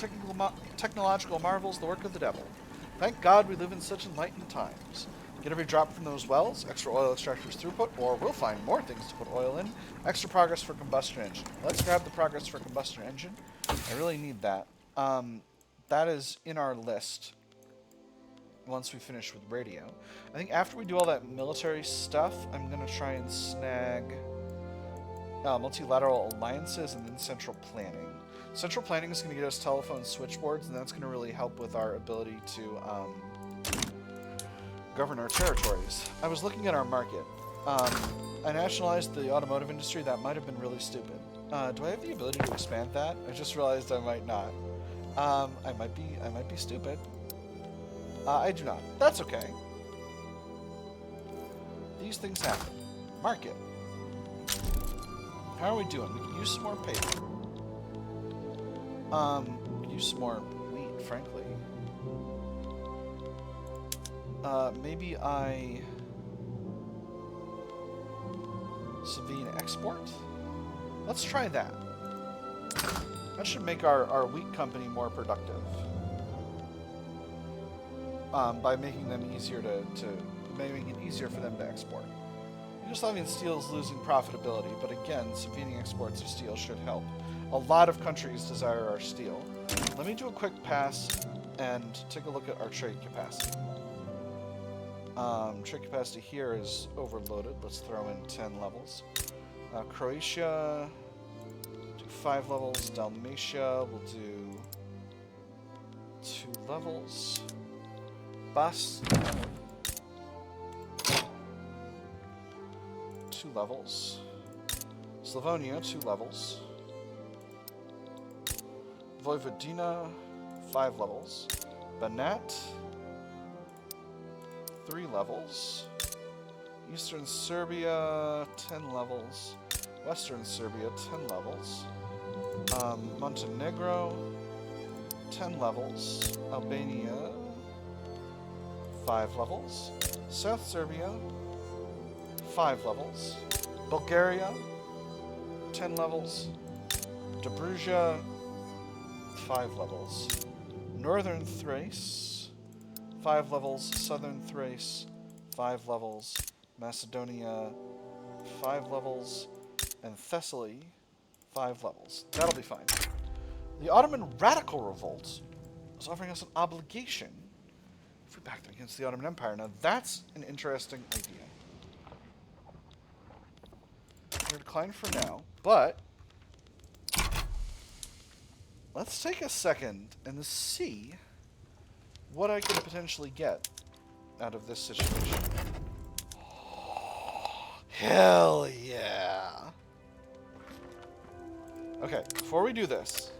Speaker 1: technological marvels the work of the devil. Thank God we live in such enlightened times. Get every drop from those wells, extra oil extractors throughput, or we'll find more things to put oil in. Extra progress for combustion engine. Let's grab the progress for combustion engine. I really need that. That is in our list once we finish with radio. I think after we do all that military stuff, I'm going to try and snag multilateral alliances and then central planning. Central planning is going to get us telephone switchboards, and that's going to really help with our ability to govern our territories. I was looking at our market. I nationalized the automotive industry. That might have been really stupid. Do I have the ability to expand that? I just realized I might not. I might be stupid. I do not. That's okay. These things happen. Market. How are we doing? We can use some more paper. We can use some more wheat, frankly. Maybe I subvene export? Let's try that. That should make our wheat company more productive. By making them easier making it easier for them to export. Yugoslavian steel is losing profitability, but again, subvening exports of steel should help. A lot of countries desire our steel. Let me do a quick pass and take a look at our trade capacity. Trade capacity here is overloaded. Let's throw in 10 levels. Croatia, do 5 levels. Dalmatia, we'll do 2 levels. Bas, 2 levels. Slavonia, 2 levels. Vojvodina, 5 levels. Banat, 3 levels. Eastern Serbia, 10 levels. Western Serbia, 10 levels. Montenegro, 10 levels. Albania, 5 levels. South Serbia, 5 levels. Bulgaria, 10 levels. Dobruja, 5 levels. Northern Thrace, 5 levels. Southern Thrace, 5 levels. Macedonia, 5 levels. And Thessaly, 5 levels. That'll be fine. The Ottoman Radical Revolt is offering us an obligation if we back them against the Ottoman Empire. Now that's an interesting idea. We're declined for now, but let's take a second and see what I can potentially get out of this situation. Hell yeah! Okay, before we do this,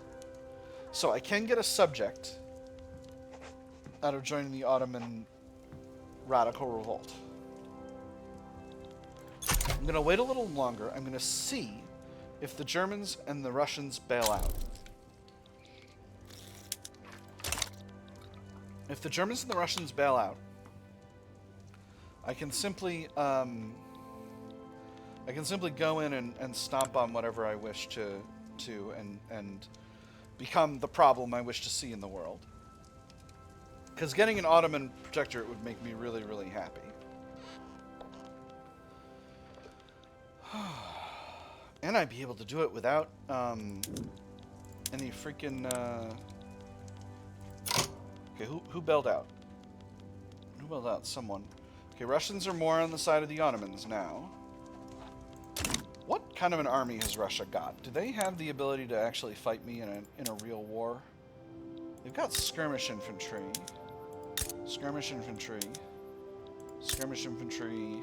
Speaker 1: so I can get a subject out of joining the Ottoman Radical Revolt. I'm going to wait a little longer. I'm going to see if the Germans and the Russians bail out. If the Germans and the Russians bail out, I can simply go in and stomp on whatever I wish to and become the problem I wish to see in the world. Because getting an Ottoman protectorate would make me really, really happy. And I'd be able to do it without any freaking... Okay, who bailed out? Who bailed out? Someone. Okay, Russians are more on the side of the Ottomans now. What kind of an army has Russia got? Do they have the ability to actually fight me in a real war? They've got skirmish infantry. Skirmish infantry. Skirmish infantry.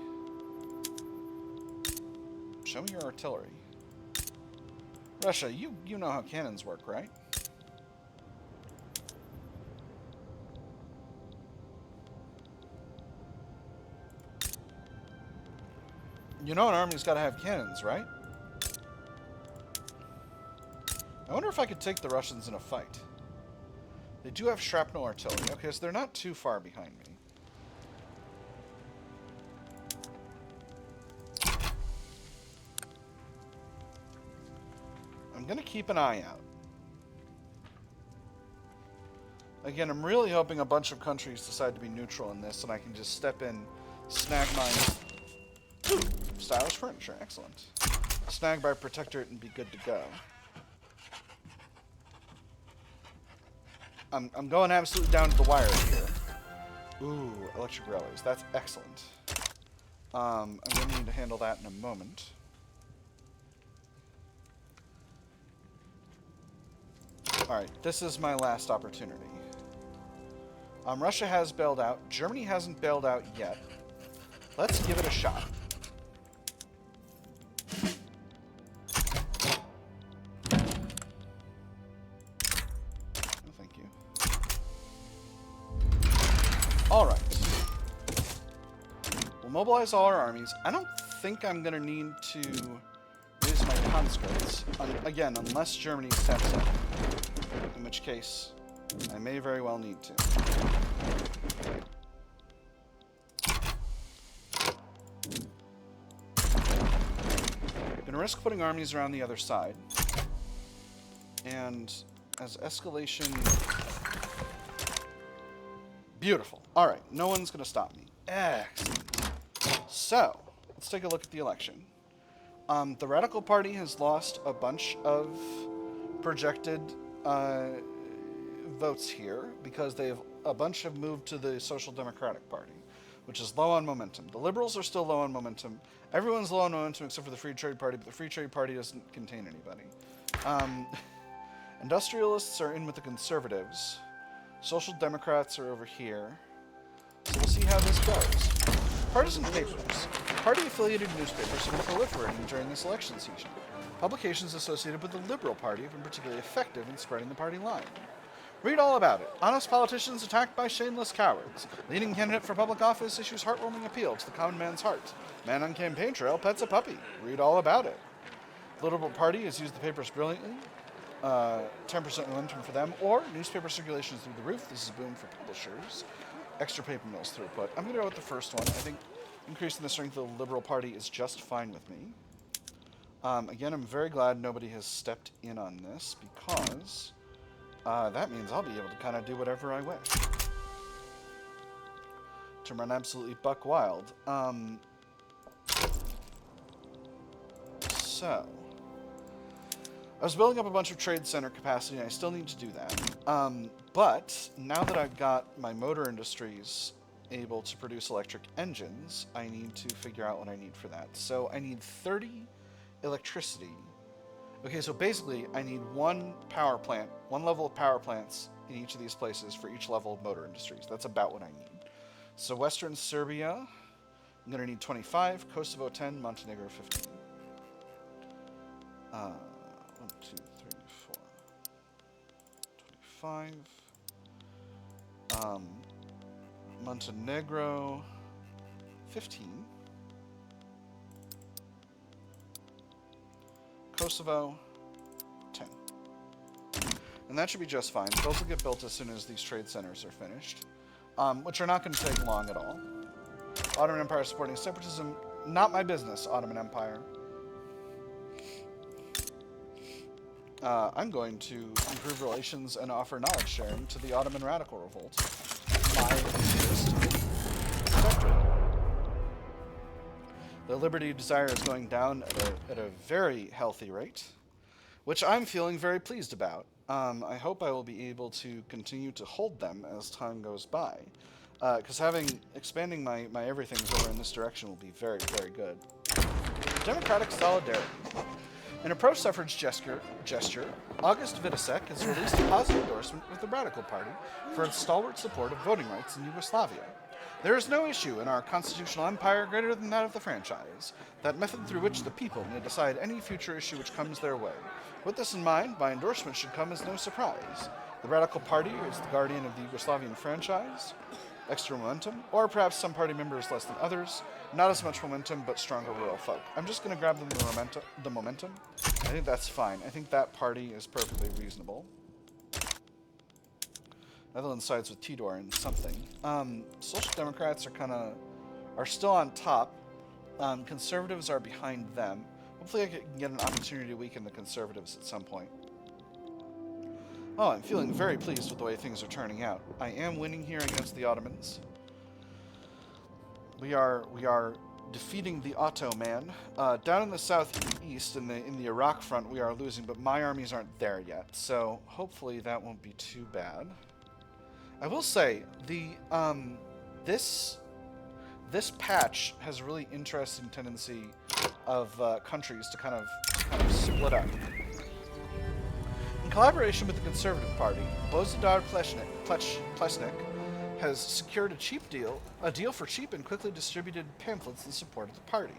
Speaker 1: Show me your artillery. Russia, you know how cannons work, right? You know an army's got to have cannons, right? I wonder if I could take the Russians in a fight. They do have shrapnel artillery. Okay, so they're not too far behind me. I'm going to keep an eye out. Again, I'm really hoping a bunch of countries decide to be neutral in this, and I can just step in, snag mine. Ooh, stylish furniture, excellent. Snag by protectorate and be good to go. I'm going absolutely down to the wire here. Ooh, electric railways, that's excellent. I'm going to need to handle that in a moment. Alright, this is my last opportunity. Russia has bailed out. Germany hasn't bailed out yet. Let's give it a shot. Oh, thank you. Alright. We'll mobilize all our armies. I don't think I'm going to need to use my conscripts. Again, unless Germany steps up. In which case, I may very well need to. Gonna risk putting armies around the other side. And as escalation... Beautiful. Alright, no one's gonna stop me. Excellent. So, let's take a look at the election. The Radical Party has lost a bunch of projected votes here because a bunch have moved to the Social Democratic Party, which is low on momentum. The Liberals are still low on momentum. Everyone's low on momentum except for the Free Trade Party, but the Free Trade Party doesn't contain anybody. Industrialists are in with the Conservatives. Social Democrats are over here. So we'll see how this goes. Partisan papers. Party-affiliated newspapers have been proliferating during this election season. Publications associated with the Liberal Party have been particularly effective in spreading the party line. Read all about it. Honest politicians attacked by shameless cowards. Leading candidate for public office issues heartwarming appeal to the common man's heart. Man on campaign trail pets a puppy. Read all about it. The Liberal Party has used the papers brilliantly. 10% momentum for them, or newspaper circulation is through the roof. This is a boom for publishers. Extra paper mills throughput. I'm going to go with the first one. I think increasing the strength of the Liberal Party is just fine with me. Again, I'm very glad nobody has stepped in on this because that means I'll be able to kind of do whatever I wish. To run absolutely buck wild. So, I was building up a bunch of trade center capacity, and I still need to do that. But now that I've got my motor industries able to produce electric engines, I need to figure out what I need for that. So I need 30 electricity. Okay, so basically I need one power plant, one level of power plants in each of these places for each level of motor industries. That's about what I need. So Western Serbia, I'm going to need 25, Kosovo 10, Montenegro 15. 1, 2, 3, 4, 25. Montenegro 15. Kosovo 10. And that should be just fine. Those will get built as soon as these trade centers are finished, which are not going to take long at all. Ottoman Empire supporting separatism, not my business, Ottoman Empire. I'm going to improve relations and offer knowledge sharing to the Ottoman Radical Revolt, my dearest protectorate. The liberty desire is going down at a very healthy rate, which I'm feeling very pleased about. I hope I will be able to continue to hold them as time goes by, because expanding my everything's over in this direction will be very, very good. Democratic solidarity. In a pro-suffrage gesture, August Vidisek has released a positive endorsement with the Radical Party for its stalwart support of voting rights in Yugoslavia. There is no issue in our constitutional empire greater than that of the franchise, that method through which the people may decide any future issue which comes their way. With this in mind, my endorsement should come as no surprise. The Radical Party is the guardian of the Yugoslavian franchise, extra momentum, or perhaps some party members less than others, not as much momentum, but stronger rural folk. I'm just going to grab them the momentum. I think that's fine. I think that party is perfectly reasonable. Netherlands sides with Tidor and something. Social Democrats are still on top. Conservatives are behind them. Hopefully I can get an opportunity to weaken the Conservatives at some point. Oh, I'm feeling very pleased with the way things are turning out. I am winning here against the Ottomans. We are defeating the Ottoman. Down in the southeast, in the Iraq front, we are losing, but my armies aren't there yet, so hopefully that won't be too bad. I will say this patch has a really interesting tendency of countries to kind of split up. In collaboration with the Conservative Party, Bozidar Plesnik has secured a deal for cheap and quickly distributed pamphlets in support of the party.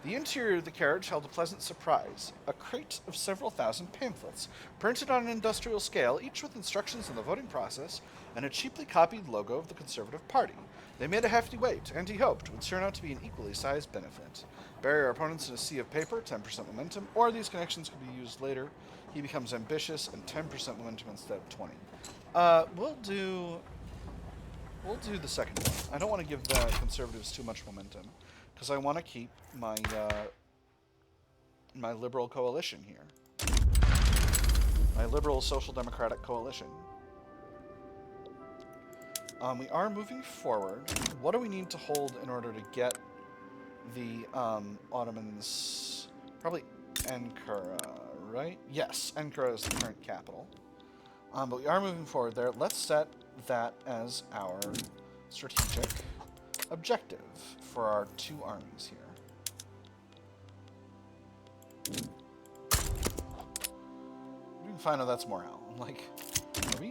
Speaker 1: The interior of the carriage held a pleasant surprise, a crate of several thousand pamphlets, printed on an industrial scale, each with instructions on the voting process, and a cheaply copied logo of the Conservative Party. They made a hefty weight, and he hoped would turn out to be an equally sized benefit. Bury our opponents in a sea of paper, 10% momentum, or these connections could be used later. He becomes ambitious, and 10% momentum instead of 20. We'll do the second one. I don't want to give the Conservatives too much momentum, because I want to keep my my liberal coalition here. My liberal social democratic coalition. We are moving forward. What do we need to hold in order to get the Ottomans, probably Ankara, right? Yes, Ankara is the current capital. But we are moving forward there. Let's set that as our strategic objective for our 2 armies here. We can find out that's morale. I'm like,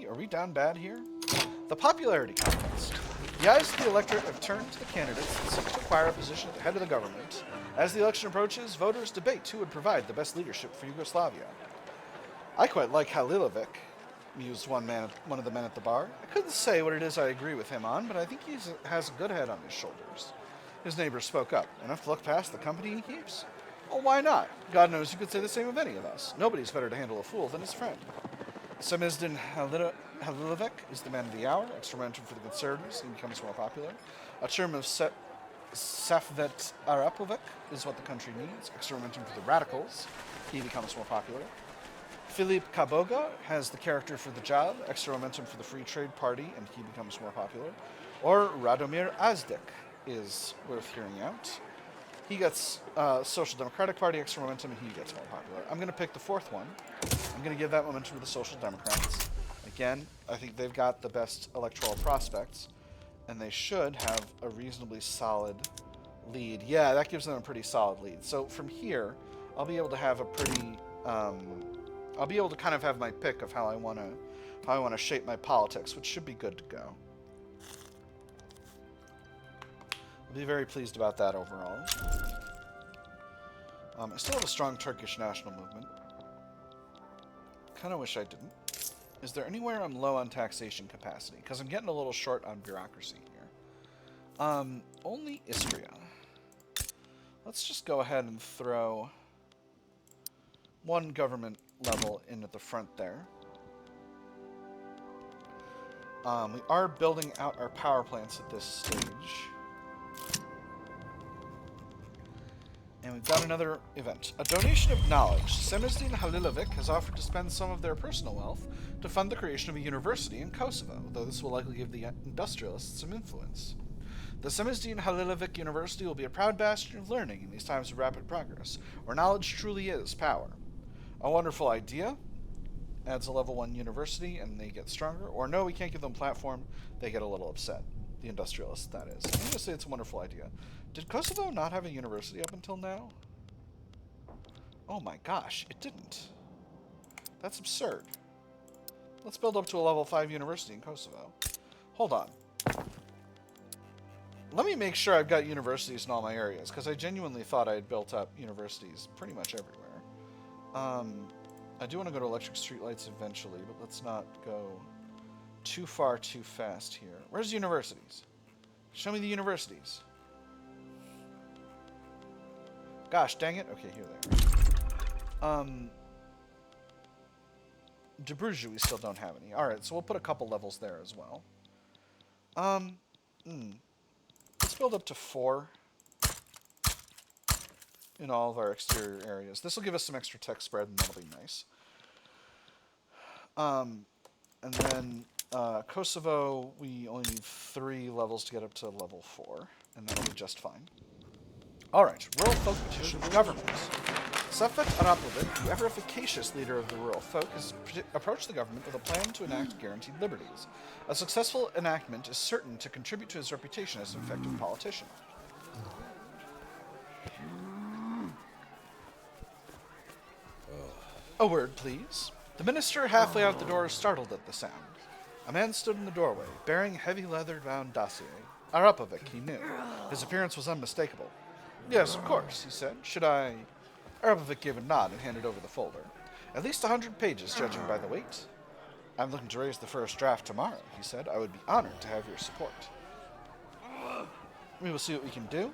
Speaker 1: are we down bad here? The popularity contest. The eyes of the electorate have turned to the candidates that seek to acquire a position at the head of the government. As the election approaches, voters debate who would provide the best leadership for Yugoslavia. I quite like Halilovic, mused one of the men at the bar. I couldn't say what it is I agree with him on, but I think he has a good head on his shoulders. His neighbor spoke up. Enough to look past the company he keeps? Well, why not? God knows you could say the same of any of us. Nobody's better to handle a fool than his friend. Samizdin Halilovic is the man of the hour. Extra momentum for the conservatives. He becomes more popular. A term of Safvet Arapovic is what the country needs. Extra momentum for the radicals. He becomes more popular. Filip Kaboga has the character for the job. Extra momentum for the Free Trade Party, and he becomes more popular. Or Radomir Azdik is worth hearing out. He gets Social Democratic Party extra momentum, and he gets more popular. I'm going to pick the 4th one. I'm going to give that momentum to the Social Democrats. Again, I think they've got the best electoral prospects, and they should have a reasonably solid lead. Yeah, that gives them a pretty solid lead. So from here, I'll be able to have a pretty... I'll be able to kind of have my pick of how I want to shape my politics, which should be good to go. I'll be very pleased about that overall. I still have a strong Turkish national movement. Kind of wish I didn't. Is there anywhere I'm low on taxation capacity? Because I'm getting a little short on bureaucracy here. Only Istria. Let's just go ahead and throw one government level in at the front there. We are building out our power plants at this stage. And we've got another event. A donation of knowledge. Samizdin Halilovic has offered to spend some of their personal wealth to fund the creation of a university in Kosovo, though this will likely give the industrialists some influence. The Samizdin Halilovic University will be a proud bastion of learning in these times of rapid progress, where knowledge truly is power. A wonderful idea. Adds a level 1 university, and they get stronger. Or no, we can't give them a platform. They get a little upset. The industrialists, that is. I'm going to say it's a wonderful idea. Did Kosovo not have a university up until now? Oh my gosh, it didn't. That's absurd. Let's build up to a level 5 university in Kosovo. Hold on. Let me make sure I've got universities in all my areas, because I genuinely thought I had built up universities pretty much everywhere. I do want to go to electric streetlights eventually, but let's not go too far too fast here. Where's the universities? Show me the universities. Gosh, dang it. Okay, here they are. Debruja, we still don't have any. Alright, so we'll put a couple levels there as well. Let's build up to 4 in all of our exterior areas. This will give us some extra tech spread, and that'll be nice. And then Kosovo, we only need 3 levels to get up to level 4, and that'll be just fine. Alright, rural folk petition for government. Safet Arapovic, the ever-efficacious leader of the rural folk, has approached the government with a plan to enact guaranteed liberties. A successful enactment is certain to contribute to his reputation as an effective politician. A word, please. The minister, halfway out the door, startled at the sound. A man stood in the doorway, bearing a heavy leather-bound dossier. Arapovic, he knew. His appearance was unmistakable. Yes, of course, he said. Should I... Arapovic gave a nod and handed over the folder. At least 100 pages, judging by the weight. I'm looking to raise the first draft tomorrow, he said. I would be honored to have your support. We will see what we can do.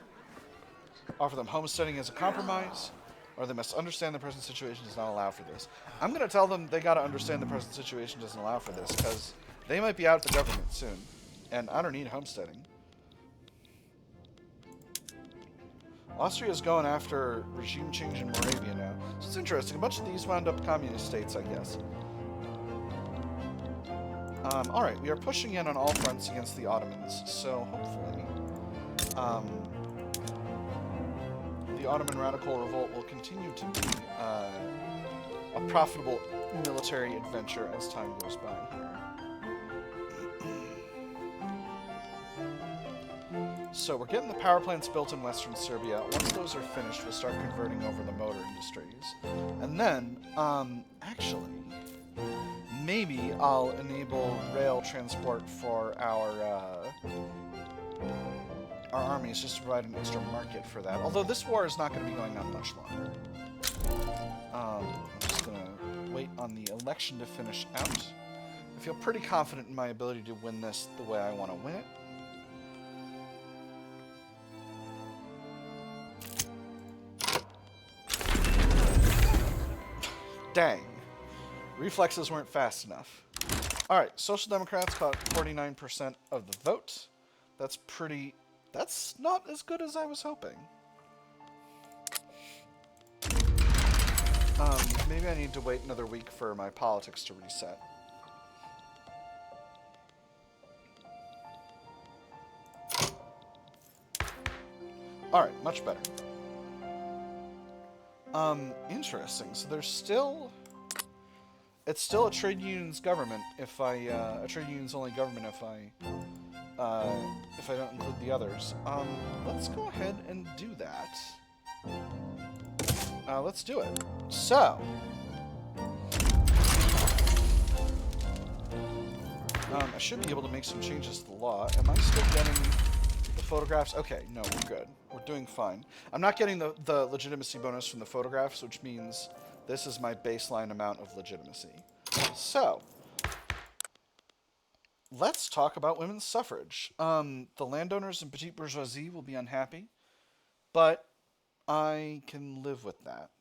Speaker 1: Offer them homesteading as a compromise, or they must understand the present situation does not allow for this. I'm going to tell them they got to understand the present situation doesn't allow for this, because they might be out of the government soon, and I don't need homesteading. Austria's going after regime change in Moravia now. So it's interesting. A bunch of these wound up communist states, I guess. Alright, we are pushing in on all fronts against the Ottomans, so hopefully... the Ottoman radical revolt will continue to be a profitable military adventure as time goes by here. So we're getting the power plants built in Western Serbia. Once those are finished, we'll start converting over the motor industries. And then, actually, maybe I'll enable rail transport for our armies just to provide an extra market for that. Although this war is not going to be going on much longer. I'm just going to wait on the election to finish out. I feel pretty confident in my ability to win this the way I want to win it. Dang. Reflexes weren't fast enough. Alright, Social Democrats caught 49% of the vote. That's pretty... That's not as good as I was hoping. Maybe I need to wait another week for my politics to reset. Alright, much better. Interesting. So there's still... It's still a trade union's government if I... a trade union's only government if I don't include the others. Let's go ahead and do that. Let's do it. So... I should be able to make some changes to the law. Am I still getting... the photographs? Okay, no, we're good. We're doing fine. I'm not getting the legitimacy bonus from the photographs, which means this is my baseline amount of legitimacy. So, let's talk about women's suffrage. The landowners and petite bourgeoisie will be unhappy, but I can live with that.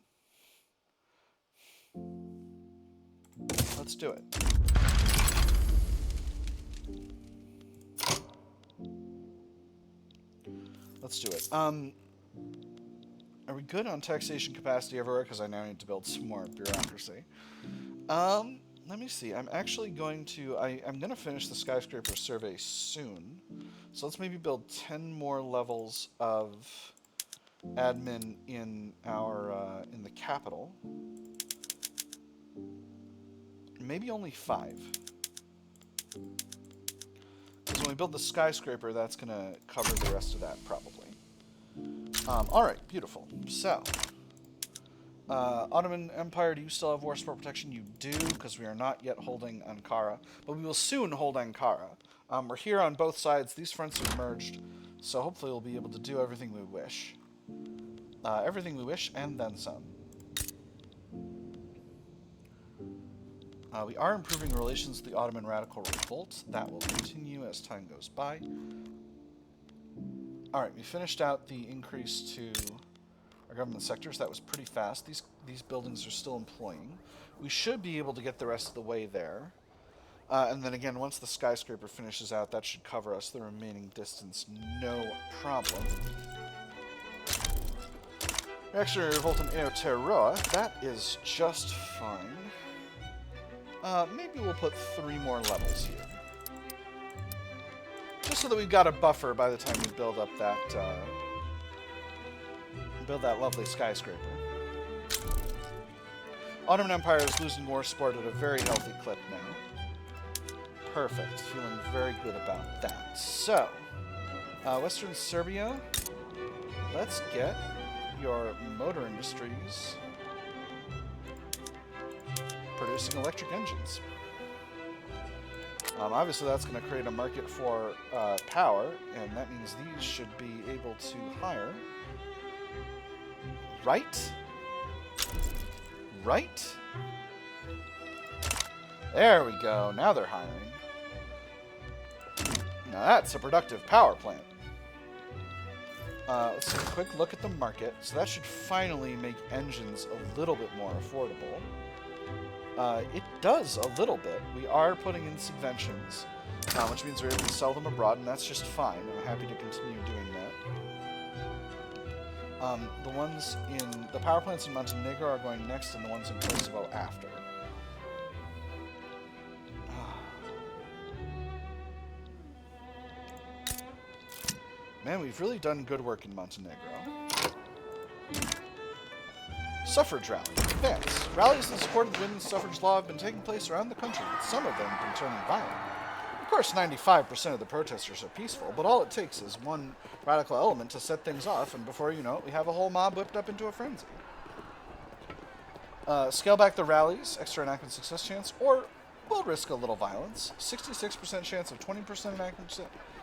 Speaker 1: Let's do it. Let's do it. Are we good on taxation capacity everywhere? Because I now need to build some more bureaucracy. Let me see. I'm actually going to... I'm going to finish the skyscraper survey soon. So let's maybe build 10 more levels of admin in our in the capital. Maybe only 5. Because when we build the skyscraper, that's going to cover the rest of that, probably. Alright, beautiful. So, Ottoman Empire, do you still have war support protection? You do, because we are not yet holding Ankara. But we will soon hold Ankara. We're here on both sides. These fronts have merged, so hopefully we'll be able to do everything we wish. Everything we wish, and then some. We are improving relations with the Ottoman Radical Revolt. That will continue as time goes by. Alright, we finished out the increase to our government sectors. That was pretty fast. These buildings are still employing. We should be able to get the rest of the way there. And then again, once the skyscraper finishes out, that should cover us the remaining distance. No problem. Reactionary Revolt in Aotearoa. That is just fine. Maybe we'll put 3 more levels here. Just so that we've got a buffer by the time we build up that, lovely skyscraper. Ottoman Empire is losing war support at a very healthy clip now. Perfect. Feeling very good about that. So, Western Serbia, let's get your motor industries producing electric engines. Obviously, that's going to create a market for power, and that means these should be able to hire. Right? Right? There we go. Now they're hiring. Now that's a productive power plant. Let's take a quick look at the market. So that should finally make engines a little bit more affordable. It does a little bit. We are putting in subventions, which means we're able to sell them abroad, and that's just fine. I'm happy to continue doing that. The ones in the power plants in Montenegro are going next, and the ones in Kosovo after. Man, we've really done good work in Montenegro. Suffrage rally. Advance. Rallies in support of the women's suffrage law have been taking place around the country, with some of them been turning violent. Of course, 95% of the protesters are peaceful, but all it takes is one radical element to set things off, and before you know it, we have a whole mob whipped up into a frenzy. Scale back the rallies, extra enactment success chance, or we'll risk a little violence. 66% chance of 20% enactment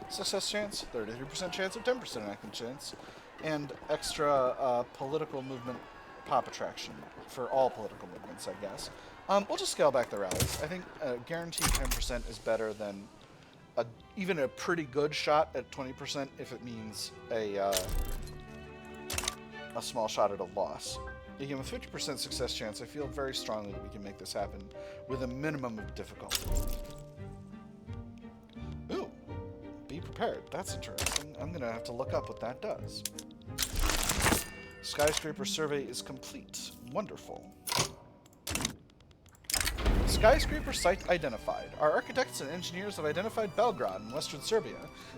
Speaker 1: success chance, 33% chance of 10% enactment chance, and extra political movement pop attraction for all political movements, I guess. We'll just scale back the rallies. I think guaranteed 10% is better than even a pretty good shot at 20% if it means a small shot at a loss. Again, with 50% success chance, I feel very strongly that we can make this happen with a minimum of difficulty. Ooh, be prepared. That's interesting. I'm going to have to look up what that does. Skyscraper survey is complete. Wonderful. Skyscraper site identified. Our architects and engineers have identified Belgrade in western Serbia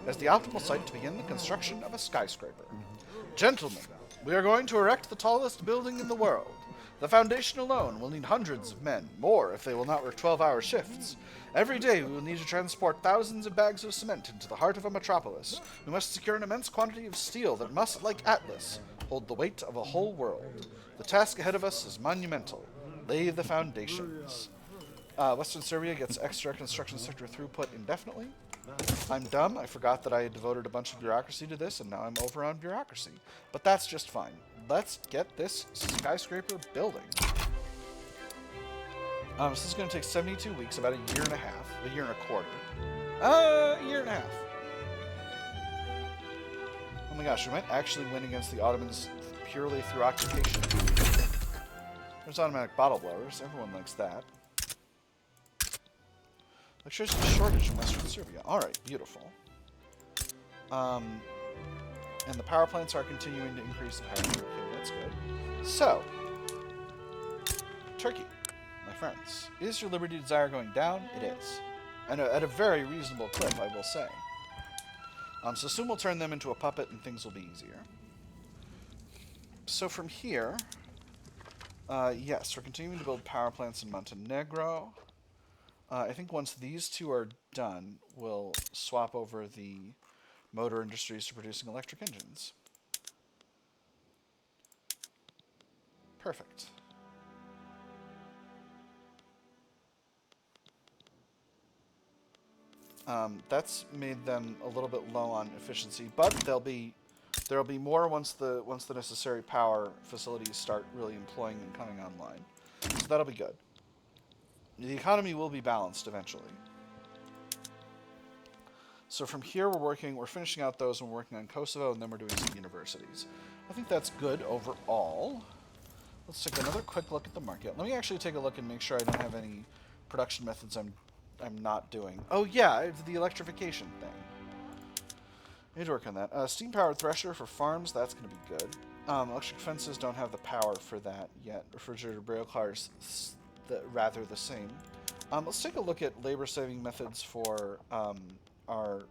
Speaker 1: as the optimal site to begin the construction of a skyscraper. Gentlemen, we are going to erect the tallest building in the world. The foundation alone will need hundreds of men, more if they will not work 12-hour shifts. Every day we will need to transport thousands of bags of cement into the heart of a metropolis. We must secure an immense quantity of steel that must, like Atlas, hold the weight of a whole world. The task ahead of us is monumental. Lay the foundations. Western Serbia gets extra construction sector throughput indefinitely. I'm dumb. I forgot that I had devoted a bunch of bureaucracy to this, and now I'm over on bureaucracy. But that's just fine. Let's get this skyscraper building. This is going to take 72 weeks, about a year and a half. A year and a quarter. A year and a half. Oh my gosh, we might actually win against the Ottomans purely through occupation. There's automatic bottle blowers. Everyone likes that. Electricity shortage in Western Serbia. Alright, beautiful. And the power plants are continuing to increase the power. Okay, that's good. So, Turkey, my friends. Is your liberty desire going down? It is. And at a very reasonable clip, I will say. So soon we'll turn them into a puppet and things will be easier. So from here, yes, we're continuing to build power plants in Montenegro. I think once these two are done, we'll swap over the motor industries to producing electric engines. Perfect. That's made them a little bit low on efficiency, but there'll be more once the necessary power facilities start really employing and coming online. So that'll be good. The economy will be balanced eventually. So from here we're finishing out those and we're working on Kosovo, and then we're doing some universities. I think that's good overall. Let's take another quick look at the market. Let me actually take a look and make sure I don't have any production methods I'm not doing. Oh yeah, the electrification thing. I need to work on that. Steam-powered thresher for farms, that's going to be good. Electric fences don't have the power for that yet. Refrigerated rail cars, rather the same. Let's take a look at labor-saving methods for our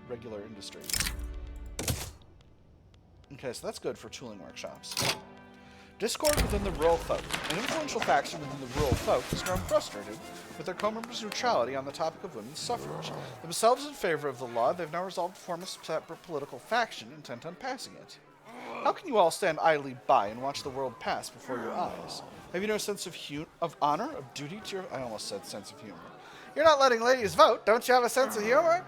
Speaker 1: regular industries. Okay, so that's good for tooling workshops. Discord within the rural folk. An influential faction within the rural folk has grown frustrated with their co-members' neutrality on the topic of women's suffrage. Themselves in favor of the law, they've now resolved to form a separate political faction intent on passing it. How can you all stand idly by and watch the world pass before your eyes? Have you no sense of honor, of duty to your... I almost said sense of humor. You're not letting ladies vote. Don't you have a sense of humor?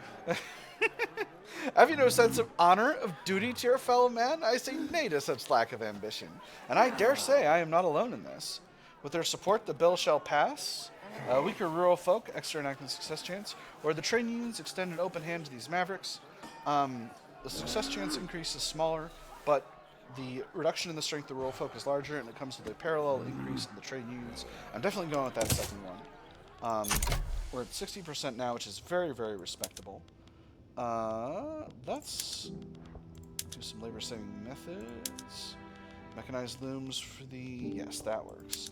Speaker 1: Have you no sense of honor, of duty to your fellow man? I say nay to such lack of ambition. And I dare say I am not alone in this. With their support, the bill shall pass. Weaker rural folk, extra enactment success chance, or the trade unions extend an open hand to these mavericks. The success chance increase is smaller, but the reduction in the strength of the rural folk is larger, and it comes with a parallel increase in the trade unions. I'm definitely going with that second one. We're at 60% now, which is very, very respectable. Let's do some labor-saving methods. Mechanized looms for the... Yes, that works.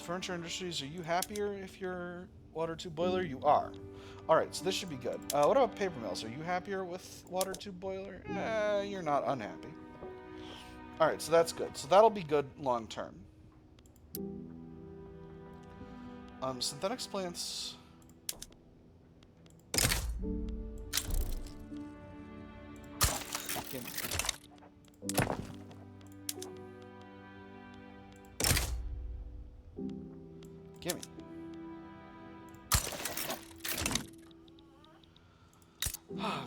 Speaker 1: Furniture industries, are you happier if you're water tube boiler? You are. Alright, so this should be good. What about paper mills? Are you happier with water tube boiler? You're not unhappy. Alright, so that's good. So that'll be good long term. Synthetics plants... Gimme. Gimme.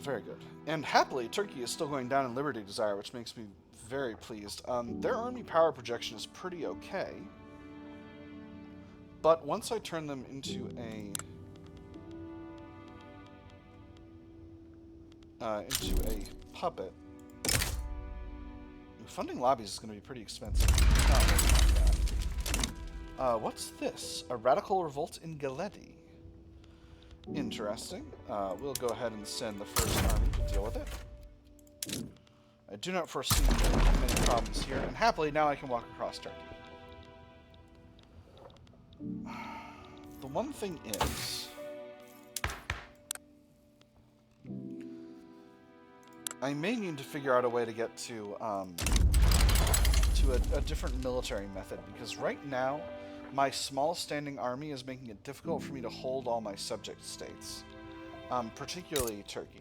Speaker 1: Very good. And happily, Turkey is still going down in liberty desire, which makes me very pleased. Their army power projection is pretty okay. But once I turn them into a puppet, funding lobbies is going to be pretty expensive. What's this? A radical revolt in Galeti. Interesting. We'll go ahead and send the first army to deal with it. I do not foresee many problems here, and happily now I can walk across Turkey. The one thing is, I may need to figure out a way to get to a different military method, because right now my small standing army is making it difficult for me to hold all my subject states, particularly Turkey.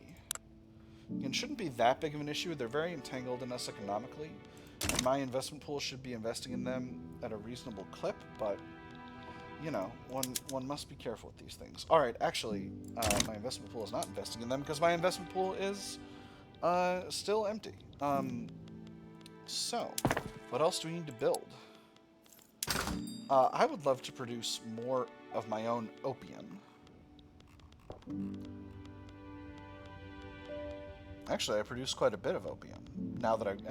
Speaker 1: It shouldn't be that big of an issue. They're very entangled in us economically, and my investment pool should be investing in them at a reasonable clip, but, you know, one must be careful with these things. Alright, actually, my investment pool is not investing in them, because my investment pool is still empty. So, what else do we need to build? I would love to produce more of my own opium. Actually, I produce quite a bit of opium now that I've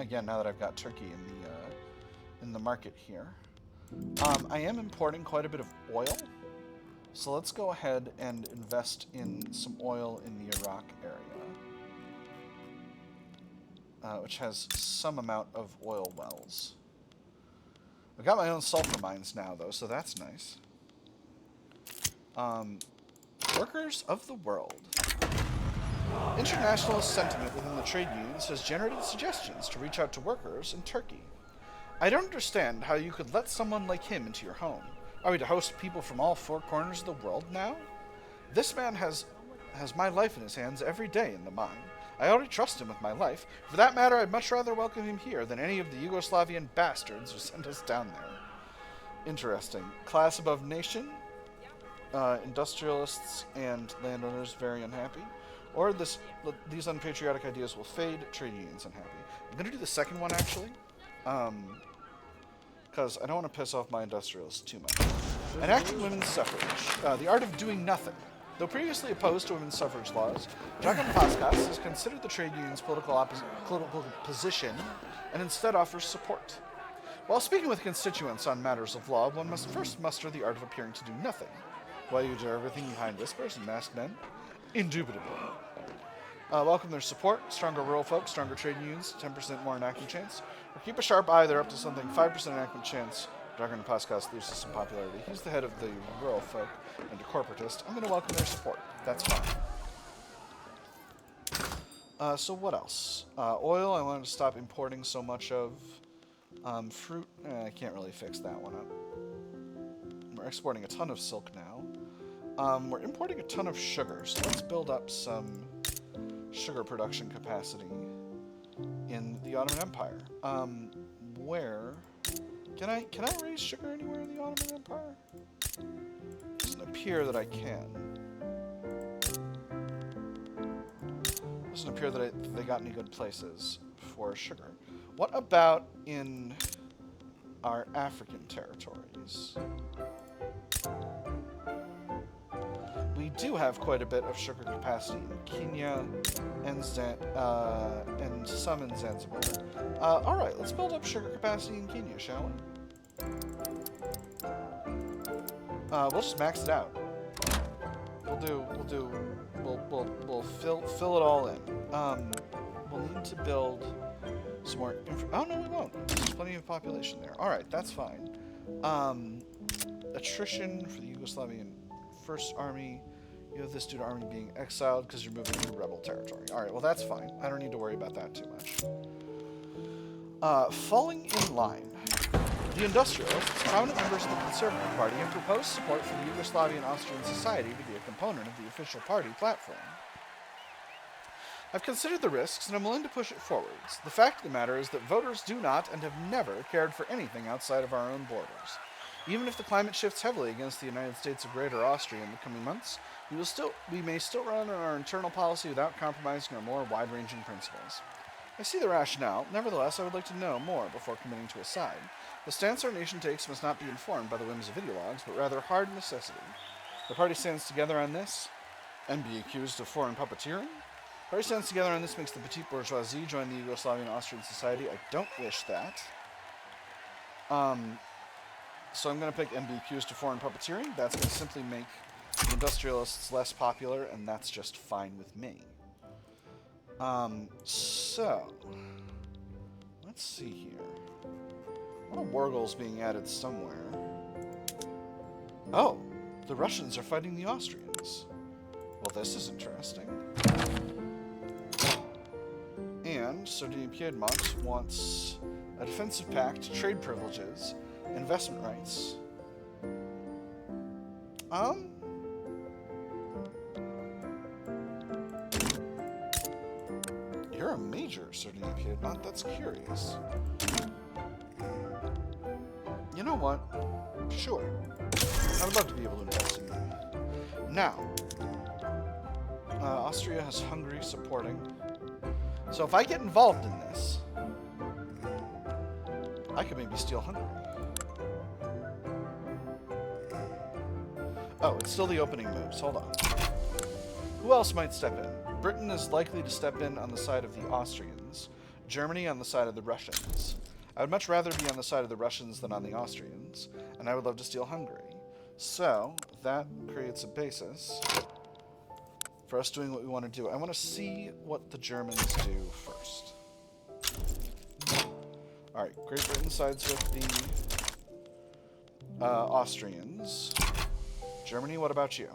Speaker 1: got Turkey in the market here. I am importing quite a bit of oil, so let's go ahead and invest in some oil in the Iraq area, which has some amount of oil wells. I've got my own sulfur mines now, though, so that's nice. Workers of the world. Internationalist sentiment within the trade unions has generated suggestions to reach out to workers in Turkey. I don't understand how you could let someone like him into your home. Are we to host people from all four corners of the world now? This man has my life in his hands every day in the mine. I already trust him with my life. For that matter, I'd much rather welcome him here than any of the Yugoslavian bastards who sent us down there. Interesting. Class above nation. Industrialists and landowners very unhappy. Or these unpatriotic ideas will fade. Trade unions unhappy. I'm going to do the second one, actually. Because I don't want to piss off my industrialists too much. Enacting women's suffrage. The art of doing nothing. Though previously opposed to women's suffrage laws, Dragan Paskas has considered the trade union's political position and instead offers support. While speaking with constituents on matters of law, one must first muster the art of appearing to do nothing. While you do everything behind whispers and masked men? Indubitably. Welcome their support. Stronger rural folk, stronger trade unions, 10% more enactment chance. Or keep a sharp eye, they're up to something, 5% enactment chance. Dragan Paskas loses some popularity. He's the head of the rural folk and a corporatist. I'm going to welcome their support. That's fine. So what else? Oil, I wanted to stop importing so much of. Fruit, I can't really fix that one up. We're exporting a ton of silk now. We're importing a ton of sugar, so let's build up some sugar production capacity in the Ottoman Empire. Where... Can I raise sugar anywhere in the Ottoman Empire? It doesn't appear that I can. It doesn't appear that they got any good places for sugar. What about in our African territories? We do have quite a bit of sugar capacity in Kenya and some in Zanzibar. Alright, let's build up sugar capacity in Kenya, shall we? We'll just max it out. We'll fill it all in. We'll need to build some more oh no, we won't. There's plenty of population there. Alright, that's fine. Attrition for the Yugoslavian First Army. You have this due to army being exiled because you're moving through rebel territory. Alright, well that's fine. I don't need to worry about that too much. Falling in line. The industrialists, prominent members of the Conservative Party, have proposed support for the Yugoslavian Austrian society to be a component of the official party platform. I've considered the risks and I'm willing to push it forwards. The fact of the matter is that voters do not and have never cared for anything outside of our own borders. Even if the climate shifts heavily against the United States of Greater Austria in the coming months, we may still run on our internal policy without compromising our more wide-ranging principles. I see the rationale. Nevertheless, I would like to know more before committing to a side. The stance our nation takes must not be informed by the whims of ideologues, but rather hard necessity. The party stands together on this, and be accused of foreign puppeteering? The party stands together on this makes the petite bourgeoisie join the Yugoslavian Austrian society. I don't wish that. So I'm going to pick and be accused of foreign puppeteering. That's going to simply make the industrialists less popular, and that's just fine with me. So, let's see here. What a war goal's being added somewhere. Oh, the Russians are fighting the Austrians. Well, this is interesting. And Sardinia-Piedmont wants a defensive pact, trade privileges, investment rights. You're a major, Sardinia-Piedmont. That's curious. You know what? Sure. I would love to be able to invest in that. Now, Austria has Hungary supporting. So if I get involved in this, I could maybe steal Hungary. Oh, it's still the opening moves. Hold on. Who else might step in? Britain is likely to step in on the side of the Austrians. Germany on the side of the Russians. I would much rather be on the side of the Russians than on the Austrians, and I would love to steal Hungary. So, that creates a basis for us doing what we want to do. I want to see what the Germans do first. Alright, Great Britain sides with the Austrians. Germany, what about you?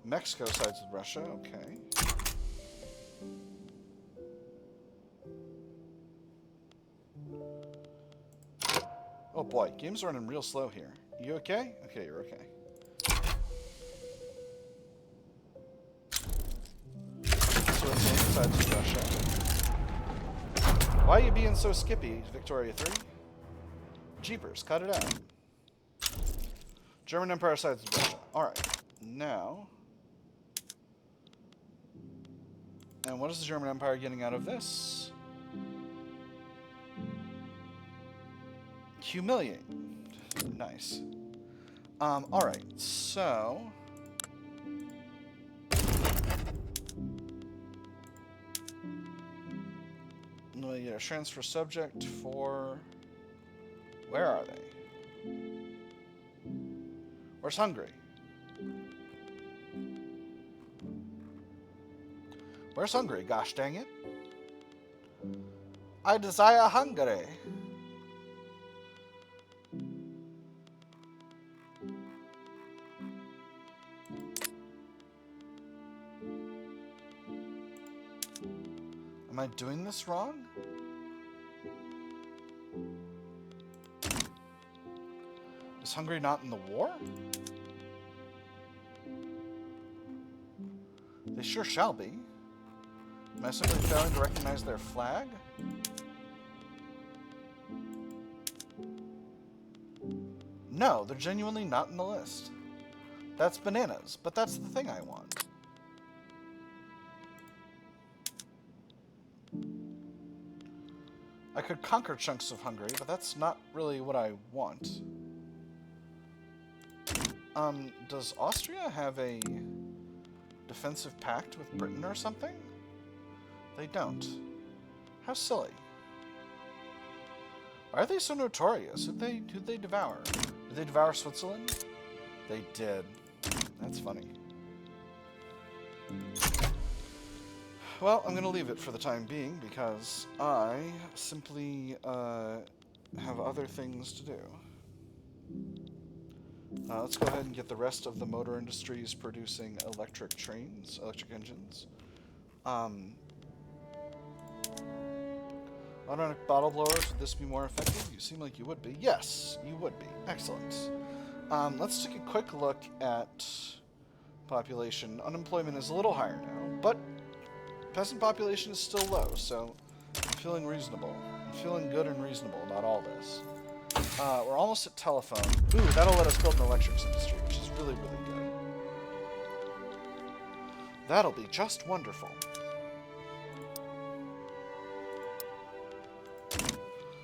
Speaker 1: Mexico sides with Russia, okay. Oh boy, game's running real slow here. You okay? Okay, you're okay. Switzerland sides with Russia. Why are you being so skippy, Victoria 3? Jeepers, cut it out. German Empire sides with Russia. Alright, now... And what is the German Empire getting out of this? Humiliate. Nice. Alright, so... We get a transfer subject for... Where are they? Where's Hungary? Where's Hungary? Gosh dang it. I desire Hungary. Am I doing this wrong? Is Hungary not in the war? They sure shall be. Am I simply failing to recognize their flag? No, they're genuinely not in the list. That's bananas, but that's the thing I want. I could conquer chunks of Hungary, but that's not really what I want. Does Austria have a defensive pact with Britain or something? They don't. How silly. Why are they so notorious? Who'd they devour? Did they devour Switzerland? They did. That's funny. Well, I'm going to leave it for the time being because I simply have other things to do. Let's go ahead and get the rest of the motor industries producing electric trains, electric engines. Automatic bottle blowers, would this be more effective? You seem like you would be. Yes, you would be. Excellent. Let's take a quick look at population. Unemployment is a little higher now, but peasant population is still low, so I'm feeling reasonable. I'm feeling good and reasonable about all this. We're almost at telephone. Ooh, that'll let us build an electrics industry, which is really, really good. That'll be just wonderful.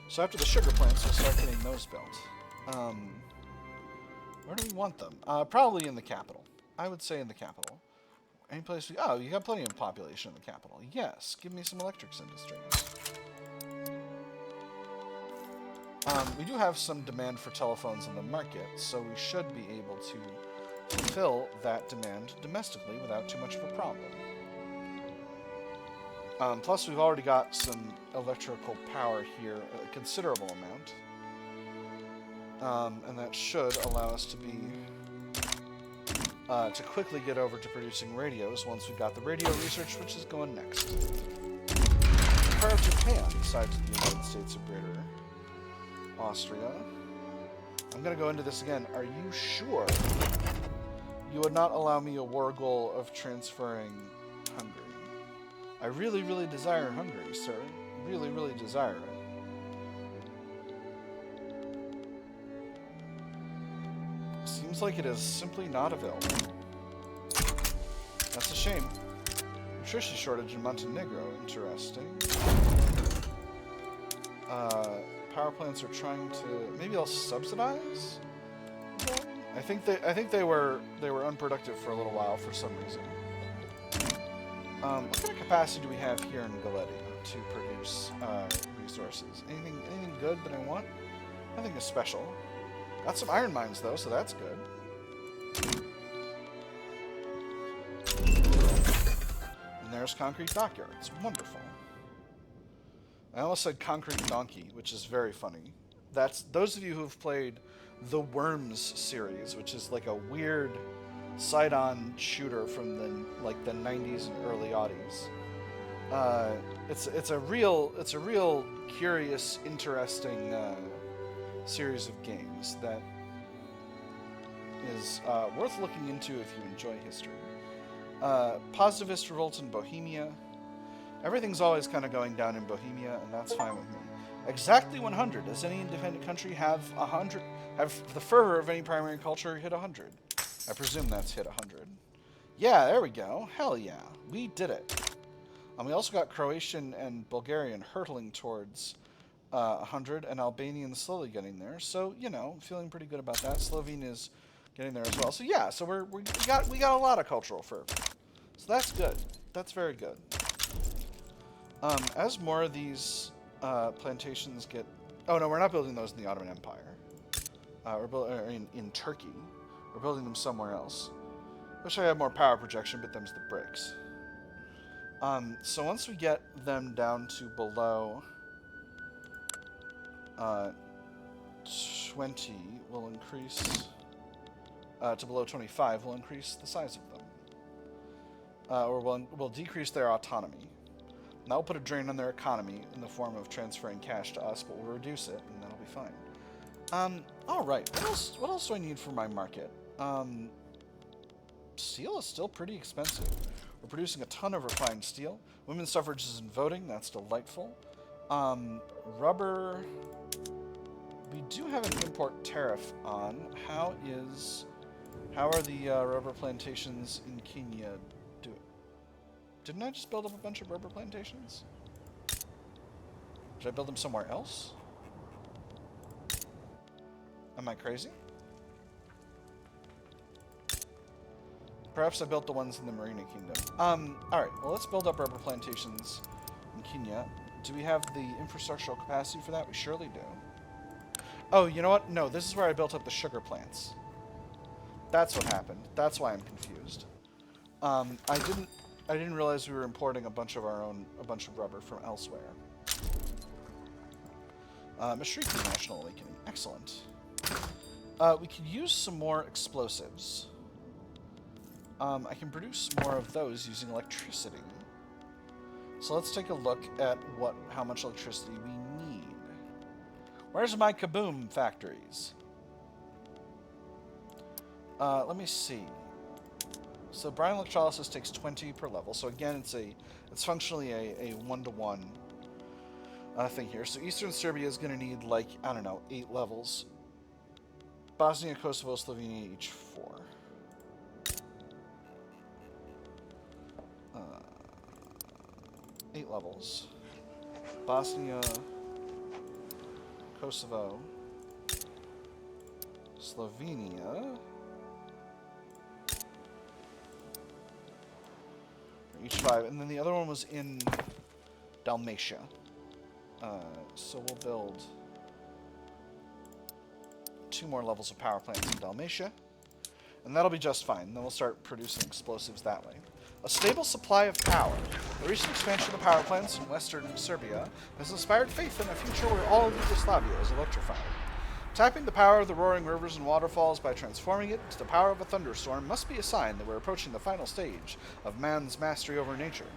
Speaker 1: So after the sugar plants, we'll start getting those built. Where do we want them? Probably in the capital. I would say in the capital. Any place we... Oh, you got plenty of population in the capital. Yes, give me some electrics industries. We do have some demand for telephones in the market, so we should be able to fulfill that demand domestically without too much of a problem. Plus, we've already got some electrical power here, a considerable amount. And that should allow us to be... to quickly get over to producing radios once we've got the radio research, which is going next. Empire of Japan, besides the United States of Greater Austria. I'm going to go into this again. Are you sure you would not allow me a war goal of transferring Hungary? I really, really desire Hungary, sir. Really, really desire it. Seems like it is simply not available. That's a shame. Nutrition shortage in Montenegro. Interesting. Power plants are trying to... Maybe they'll subsidize? I think they were unproductive for a little while for some reason. What kind of capacity do we have here in Galeti to produce resources? Anything good that I want? Nothing is special. Got some iron mines though, so that's good. And there's concrete dockyards. Wonderful. I almost said concrete donkey, which is very funny. That's those of you who've played the Worms series, which is like a weird side-on shooter from the 90s and early aughties. It's a real curious, interesting series of games that is worth looking into if you enjoy history. Positivist revolt in Bohemia. Everything's always kind of going down in Bohemia, and that's fine with me. Exactly 100. Does any independent country have 100? Have the fervor of any primary culture hit 100? I presume that's hit 100. Yeah, there we go. Hell yeah. We did it. We also got Croatian and Bulgarian hurtling towards 100, and Albanian slowly getting there. So, you know, feeling pretty good about that. Slovene is getting there as well. So yeah, so we got a lot of cultural fervor. So that's good. That's very good. As more of these plantations get... Oh no, we're not building those in the Ottoman Empire. We're in Turkey. We're building them somewhere else. Wish I had more power projection, but them's the bricks. So once we get them down to below 20, we'll increase to below 25. We'll increase the size of them, or we'll decrease their autonomy. And that'll put a drain on their economy in the form of transferring cash to us, but we'll reduce it, and that'll be fine. All right. What else do I need for my market? Steel is still pretty expensive. We're producing a ton of refined steel. Women's suffrage is in voting. That's delightful. Rubber. We do have an import tariff on. How are the rubber plantations in Kenya doing? Didn't I just build up a bunch of rubber plantations? Should I build them somewhere else? Am I crazy? Perhaps I built the ones in the Marina Kingdom. Alright, well let's build up rubber plantations in Kenya. Do we have the infrastructural capacity for that? We surely do. Oh, you know what? No, this is where I built up the sugar plants. That's what happened. That's why I'm confused. I didn't realize we were importing a bunch of rubber from elsewhere. Maastricht National Awakening. Excellent. We could use some more explosives. I can produce more of those using electricity. So let's take a look at how much electricity we need. Where's my kaboom factories? Let me see. So brine electrolysis takes 20 per level. So again, it's functionally a 1-to-1 thing here. So Eastern Serbia is going to need, like, I don't know, 8 levels. Bosnia, Kosovo, Slovenia, each 4. 8 levels. Bosnia, Kosovo, Slovenia, each 5, and then the other one was in Dalmatia. So we'll build 2 more levels of power plants in Dalmatia, and that'll be just fine. Then we'll start producing explosives that way. A stable supply of power. The recent expansion of power plants in western Serbia has inspired faith in a future where all of Yugoslavia is electrified. Tapping the power of the roaring rivers and waterfalls by transforming it into the power of a thunderstorm must be a sign that we're approaching the final stage of man's mastery over nature.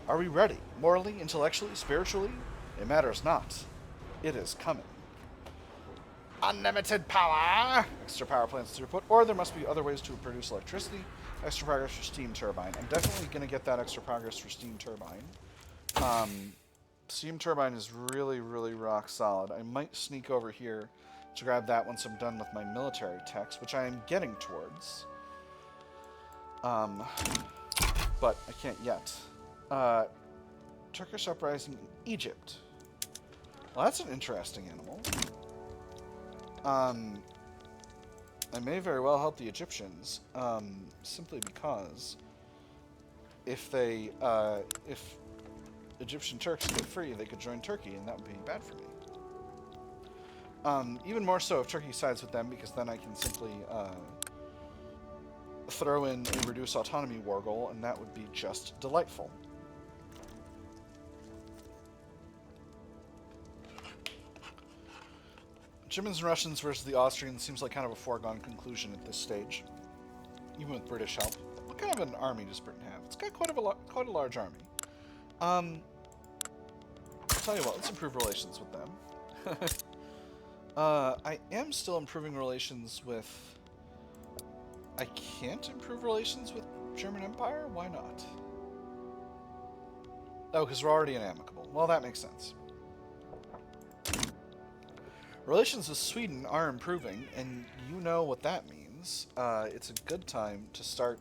Speaker 1: Are we ready? Morally, intellectually, spiritually? It matters not. It is coming. Unlimited power! Extra power plants throughput, or there must be other ways to produce electricity. Extra progress for steam turbine. I'm definitely going to get that extra progress for steam turbine. Steam turbine is really, really rock solid. I might sneak over here to grab that once I'm done with my military techs, which I am getting towards. But I can't yet. Turkish uprising in Egypt. Well, that's an interesting animal. I may very well help the Egyptians, simply because if Egyptian Turks get free, they could join Turkey, and that would be bad for me. Even more so if Turkey sides with them, because then I can simply throw in a reduce autonomy war goal, and that would be just delightful. Germans and Russians versus the Austrians seems like kind of a foregone conclusion at this stage, even with British help. What kind of an army does Britain have? It's got quite a large army. I'll tell you what, let's improve relations with them. I am still improving relations with... I can't improve relations with German Empire? Why not? Oh, because we're already in amicable. Well, that makes sense. Relations with Sweden are improving, and you know what that means. It's a good time to start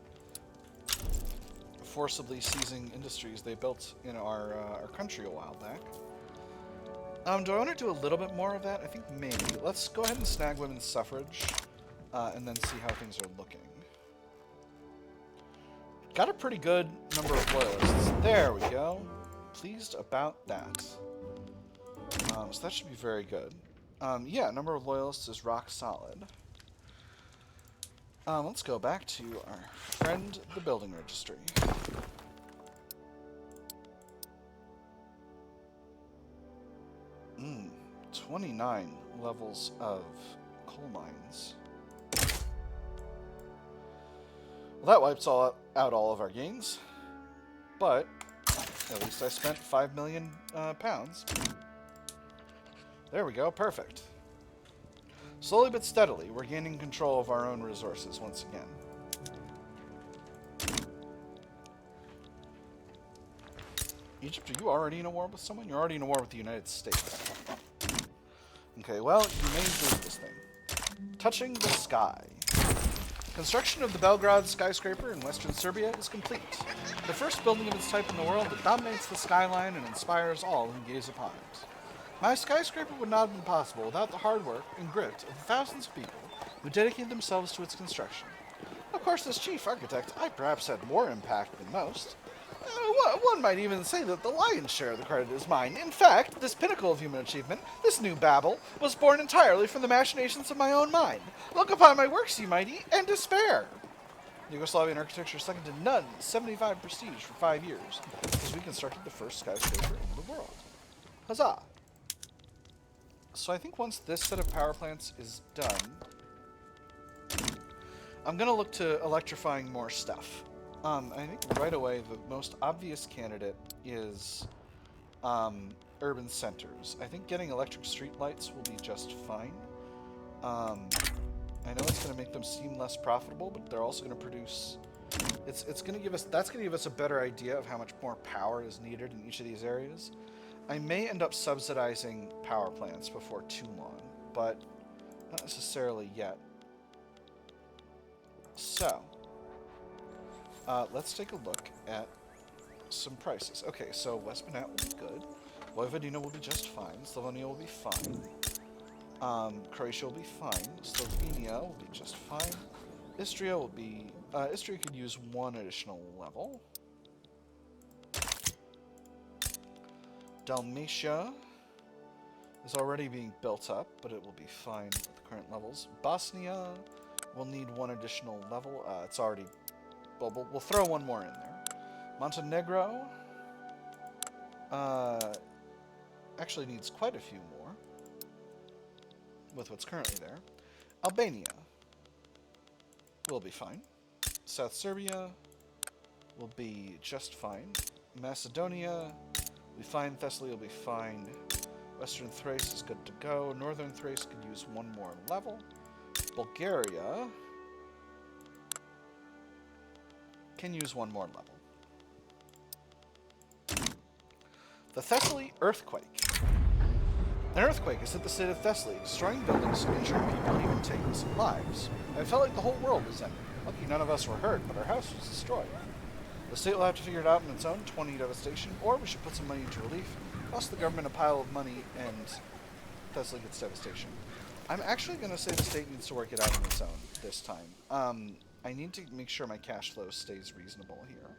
Speaker 1: forcibly seizing industries they built in our country a while back. Do I want to do a little bit more of that? I think maybe. Let's go ahead and snag women's suffrage, and then see how things are looking. Got a pretty good number of loyalists. There we go. Pleased about that. So that should be very good. Yeah, number of loyalists is rock solid. Let's go back to our friend, the building registry. 29 levels of coal mines. Well, that wipes out all of our gains, but at least I spent 5 million pounds. There we go, perfect. Slowly but steadily, we're gaining control of our own resources once again. Egypt, are you already in a war with someone? You're already in a war with the United States. Okay, well, you may lose this thing. Touching the sky. Construction of the Belgrade skyscraper in western Serbia is complete. The first building of its type in the world that dominates the skyline and inspires all who gaze upon it. My skyscraper would not have been possible without the hard work and grit of the thousands of people who dedicated themselves to its construction. Of course, as chief architect, I perhaps had more impact than most. One might even say that the lion's share of the credit is mine. In fact, this pinnacle of human achievement, this new Babel, was born entirely from the machinations of my own mind. Look upon my works, ye mighty, and despair. Yugoslavian architecture second to none, 75 prestige for 5 years, as we constructed the first skyscraper in the world. Huzzah! So I think once this set of power plants is done, I'm going to look to electrifying more stuff. I think right away the most obvious candidate is urban centers. I think getting electric streetlights will be just fine. I know it's going to make them seem less profitable, but they're also going to produce... It's going to give us... That's going to give us a better idea of how much more power is needed in each of these areas. I may end up subsidizing power plants before too long, but not necessarily yet. So, let's take a look at some prices. Okay, so Westmanat will be good. Vojvodina will be just fine. Slavonia will be fine. Croatia will be fine. Slovenia will be just fine. Istria will be... Istria could use one additional level. Dalmatia is already being built up, but it will be fine at the current levels. Bosnia will need one additional level. It's already... Well, we'll throw one more in there. Montenegro actually needs quite a few more with what's currently there. Albania will be fine. South Serbia will be just fine. Macedonia will be fine. Thessaly will be fine. Western Thrace is good to go. Northern Thrace could use one more level. Bulgaria can use one more level. The Thessaly earthquake. An earthquake has hit the city of Thessaly, destroying buildings, injuring people, even taking some lives. I felt like the whole world was ending. Lucky none of us were hurt, but our house was destroyed. The state will have to figure it out on its own, 20 devastation, or we should put some money into relief, cost the government a pile of money, and Thessaly gets devastation. I'm actually going to say the state needs to work it out on its own this time. I need to make sure my cash flow stays reasonable here,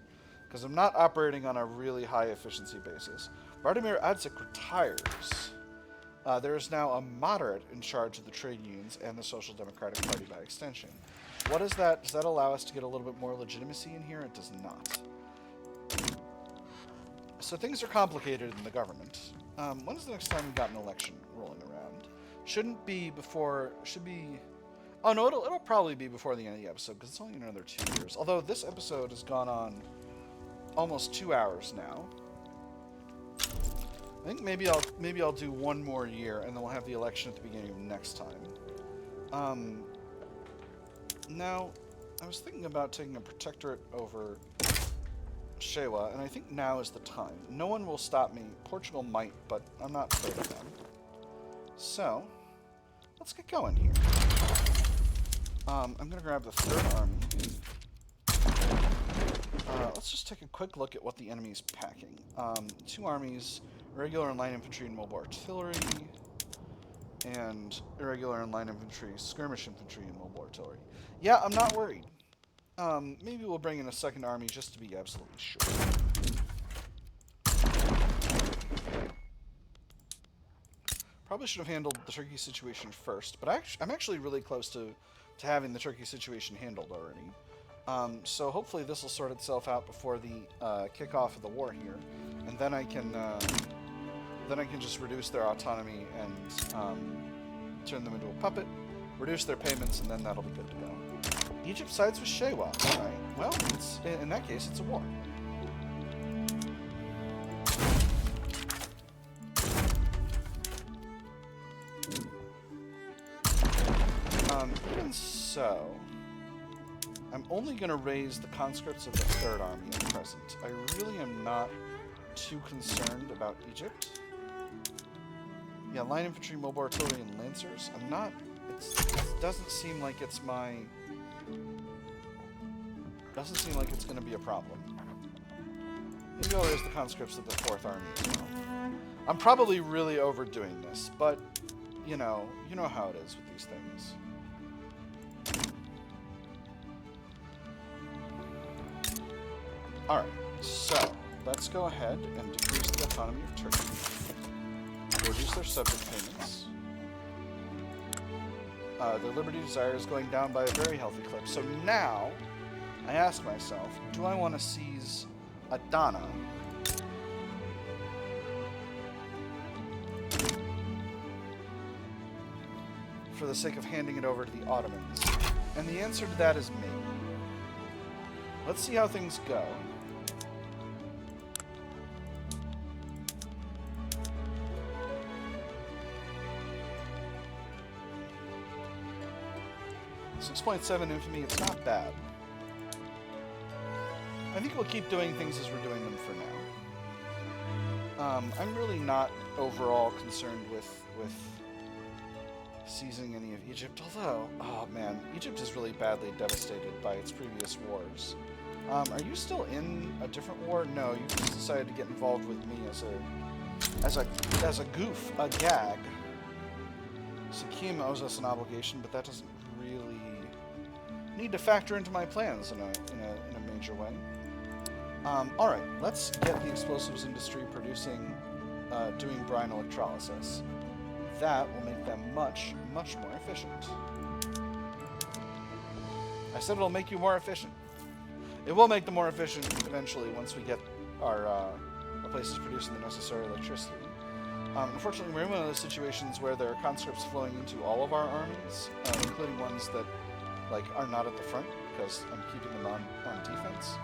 Speaker 1: because I'm not operating on a really high efficiency basis. Vladimir Adzik retires. There is now a moderate in charge of the trade unions and the Social Democratic Party by extension. What is that? Does that allow us to get a little bit more legitimacy in here? It does not. So things are complicated in the government. When is the next time we got an election rolling around? Shouldn't be before... Should be... Oh no, it'll probably be before the end of the episode, because it's only another 2 years. Although this episode has gone on almost 2 hours now. I think maybe I'll do one more year, and then we'll have the election at the beginning of next time. Now, I was thinking about taking a protectorate over Shewa, and I think now is the time. No one will stop me. Portugal might, but I'm not afraid of them. So, let's get going here. I'm going to grab the 3rd Army. Let's just take a quick look at what the enemy's packing. 2 armies, regular and line infantry and mobile artillery, and irregular and line infantry, skirmish infantry, and mobile artillery. Yeah, I'm not worried. Maybe we'll bring in a 2nd army just to be absolutely sure. Probably should have handled the Turkey situation first, but I'm actually really close to having the Turkey situation handled already. So hopefully this will sort itself out before the kickoff of the war here, and then I can just reduce their autonomy and turn them into a puppet, reduce their payments, and then that'll be good to go. Egypt sides with Shewa. All right. Well, in that case, it's a war. Even so, I'm only going to raise the conscripts of the 3rd Army at present. I really am not too concerned about Egypt. Yeah, line infantry, mobile artillery, and lancers. I'm not... It doesn't seem like it's my... Doesn't seem like it's going to be a problem. Maybe I'll raise the conscripts of the 4th Army as well. I'm probably really overdoing this, but, you know how it is with these things. Alright, so let's go ahead and decrease the autonomy of Turkey. Reduce their subject payments. Their liberty desire is going down by a very healthy clip. So now, I ask myself, do I want to seize Adana? For the sake of handing it over to the Ottomans? And the answer to that is maybe. Let's see how things go. 6.7 infamy, it's not bad. I think we'll keep doing things as we're doing them for now. I'm really not overall concerned with seizing any of Egypt, although, oh man, Egypt is really badly devastated by its previous wars. Are you still in a different war? No, you just decided to get involved with me as a goof, a gag. Sakim owes us an obligation, but that doesn't really need to factor into my plans in a major way. All right, let's get the explosives industry producing, doing brine electrolysis. That will make them much, much more efficient. I said it'll make you more efficient. It will make them more efficient eventually once we get our places producing the necessary electricity. Unfortunately, we're in one of those situations where there are conscripts flowing into all of our armies, including ones that are not at the front, because I'm keeping them on defense.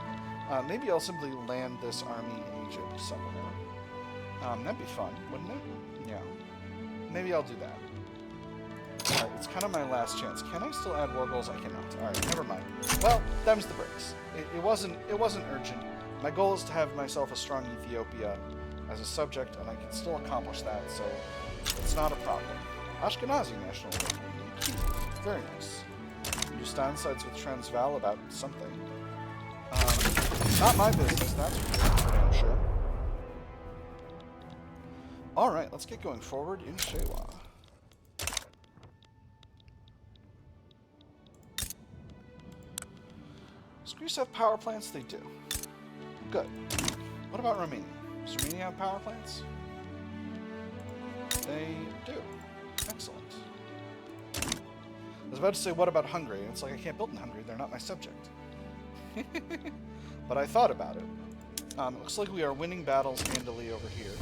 Speaker 1: Maybe I'll simply land this army in Egypt somewhere. That'd be fun, wouldn't it? Yeah. Maybe I'll do that. Alright, it's kind of my last chance. Can I still add war goals? I cannot. Alright, never mind. Well, them's the breaks. It wasn't urgent. My goal is to have myself a strong Ethiopia as a subject, and I can still accomplish that, so it's not a problem. Ashkenazi national awakening. Cute. Very nice. Hindustan sides with Transvaal about something. Not my business, that's for damn sure. Alright, let's get going forward in Shewa. Does Greece have power plants? They do. Good. What about Romania? Does Romania have power plants? They do. Excellent. I was about to say, what about Hungary? It's like I can't build in Hungary, they're not my subject. But I thought about it. It looks like we are winning battles handily over here.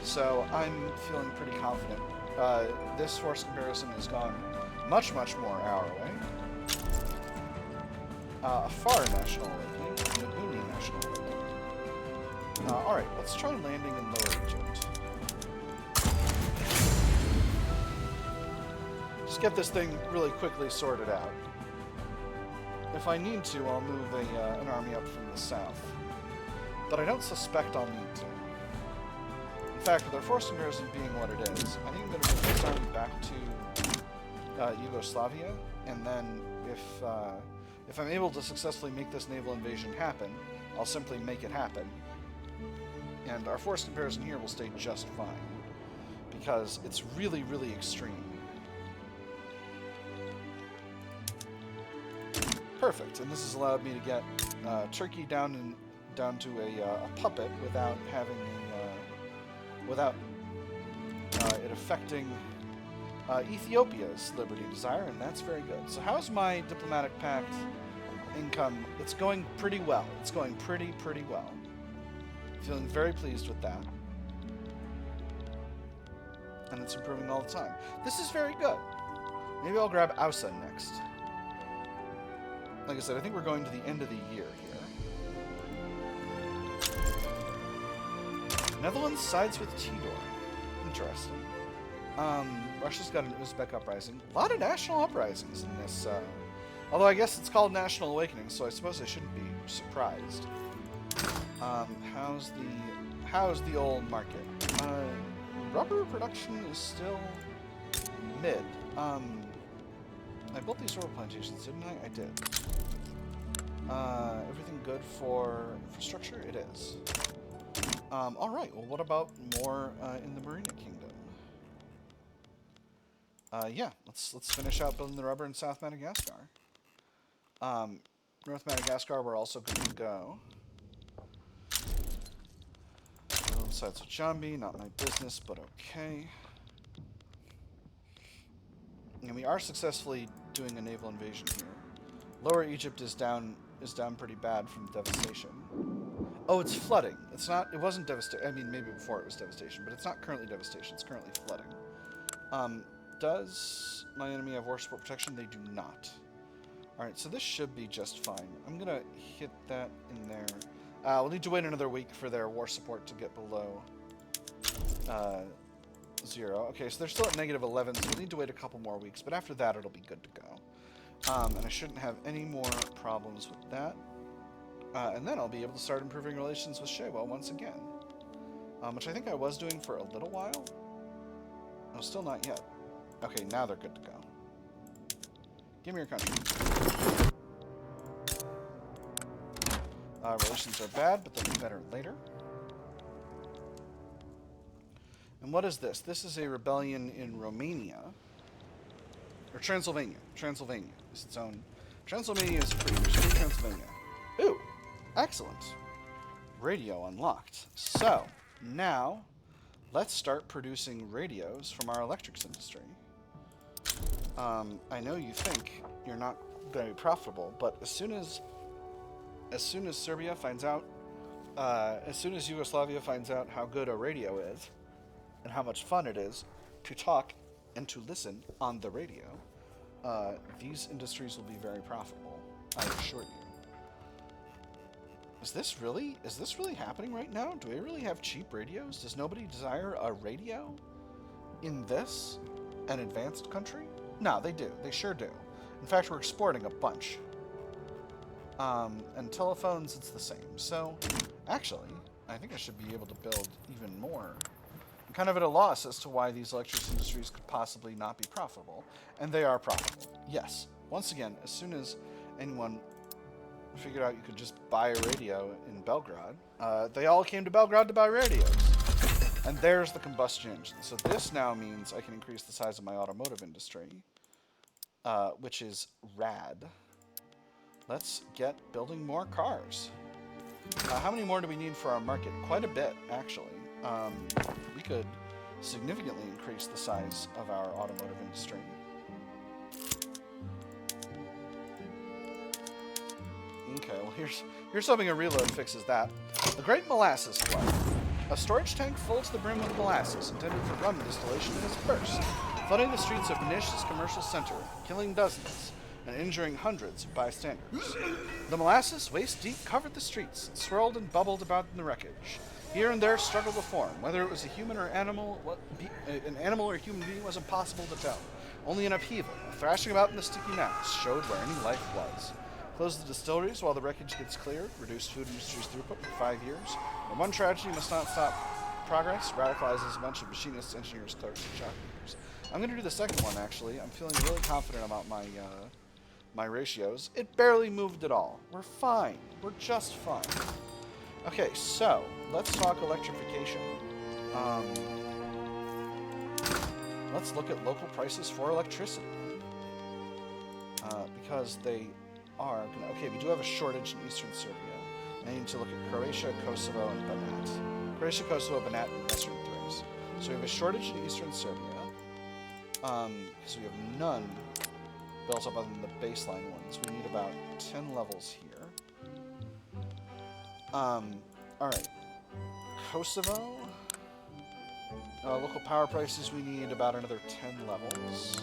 Speaker 1: So I'm feeling pretty confident. This force comparison has gone much, much more our way. Afar national awakening, Naguni national awakening. Alright, let's try landing in Lower Egypt. Just get this thing really quickly sorted out. If I need to, I'll move an army up from the south. But I don't suspect I'll need to. In fact, with our force comparison being what it is, I think I'm going to move this army back to Yugoslavia, and then if I'm able to successfully make this naval invasion happen, I'll simply make it happen. And our force comparison here will stay just fine, because it's really, really extreme. Perfect, and this has allowed me to get Turkey down to a puppet without having it affecting Ethiopia's liberty desire, and that's very good. So how's my diplomatic pact income? It's going pretty well. It's going pretty well. Feeling very pleased with that. And it's improving all the time. This is very good. Maybe I'll grab Ausa next. Like I said, I think we're going to the end of the year here. Netherlands sides with Tidor. Interesting. Russia's got an Uzbek uprising. A lot of national uprisings in this. Although I guess it's called National Awakening, so I suppose I shouldn't be surprised. How's the old market? Rubber production is still mid. I built these rubber plantations, didn't I? I did. Everything good for infrastructure? It is. Alright, well what about more in the Marina Kingdom? Yeah, let's finish out building the rubber in South Madagascar. North Madagascar, we're also good to go. Sides with Jambi, not my business, but okay. And we are successfully doing a naval invasion here. Lower Egypt is down pretty bad from devastation. Oh, it's flooding. It wasn't devastation. I mean, maybe before it was devastation, but it's not currently devastation. It's currently flooding. Does my enemy have war support protection? They do not. Alright, so this should be just fine. I'm gonna hit that in there. We'll need to wait another week for their war support to get below 0. Okay, so they're still at -11, so we'll need to wait a couple more weeks, but after that it'll be good to go. And I shouldn't have any more problems with that. And then I'll be able to start improving relations with Shewa once again. Which I think I was doing for a little while. No, still not yet. Okay, now they're good to go. Give me your country. Relations are bad, but they'll be better later. And what is this? This is a rebellion in Romania. Or Transylvania. Transylvania is its own. Transylvania is free. There's free Transylvania. Ooh, excellent. Radio unlocked. So, now, let's start producing radios from our electrics industry. I know you think you're not very profitable, but as soon as Serbia finds out, as soon as Yugoslavia finds out how good a radio is, and how much fun it is to talk and to listen on the radio, these industries will be very profitable, I assure you. Is this really happening right now? Do we really have cheap radios? Does nobody desire a radio in this, an advanced country? No, they do. They sure do. In fact, we're exporting a bunch. And telephones, it's the same. So, actually, I think I should be able to build even more. I'm kind of at a loss as to why these electric industries could possibly not be profitable. And they are profitable. Yes. Once again, as soon as anyone figured out you could just buy a radio in Belgrade, they all came to Belgrade to buy radios. And there's the combustion engine. So this now means I can increase the size of my automotive industry, which is rad. Let's get building more cars. How many more do we need for our market? Quite a bit, actually. We could significantly increase the size of our automotive industry. Okay, well here's hoping a reload fixes that. The Great Molasses Flood. A storage tank full to the brim with molasses, intended for rum distillation, has burst, flooding the streets of Nish's commercial center, killing dozens, and injuring hundreds of bystanders. The molasses, waist deep, covered the streets, swirled and bubbled about in the wreckage. Here and there struggled a form. Whether it was a human or animal, an animal or human being was impossible to tell. Only an upheaval, a thrashing about in the sticky mass, showed where any life was. Close the distilleries while the wreckage gets cleared, reduce food industry's throughput for 5 years. But one tragedy must not stop progress, radicalizes a bunch of machinists, engineers, clerks, and shopkeepers. I'm going to do the second one, actually. I'm feeling really confident about my ratios. It barely moved at all. We're fine. We're just fine. Okay, so let's talk electrification. Let's look at local prices for electricity. Because they are gonna, okay, we do have a shortage in eastern Serbia. I need to look at Croatia, Kosovo, and Banat. Croatia, Kosovo, Banat, and western Thrace. So we have a shortage in eastern Serbia. Because we have none built up other than the baseline ones. We need about 10 levels here. Alright. Kosovo. Local power prices, we need about another 10 levels.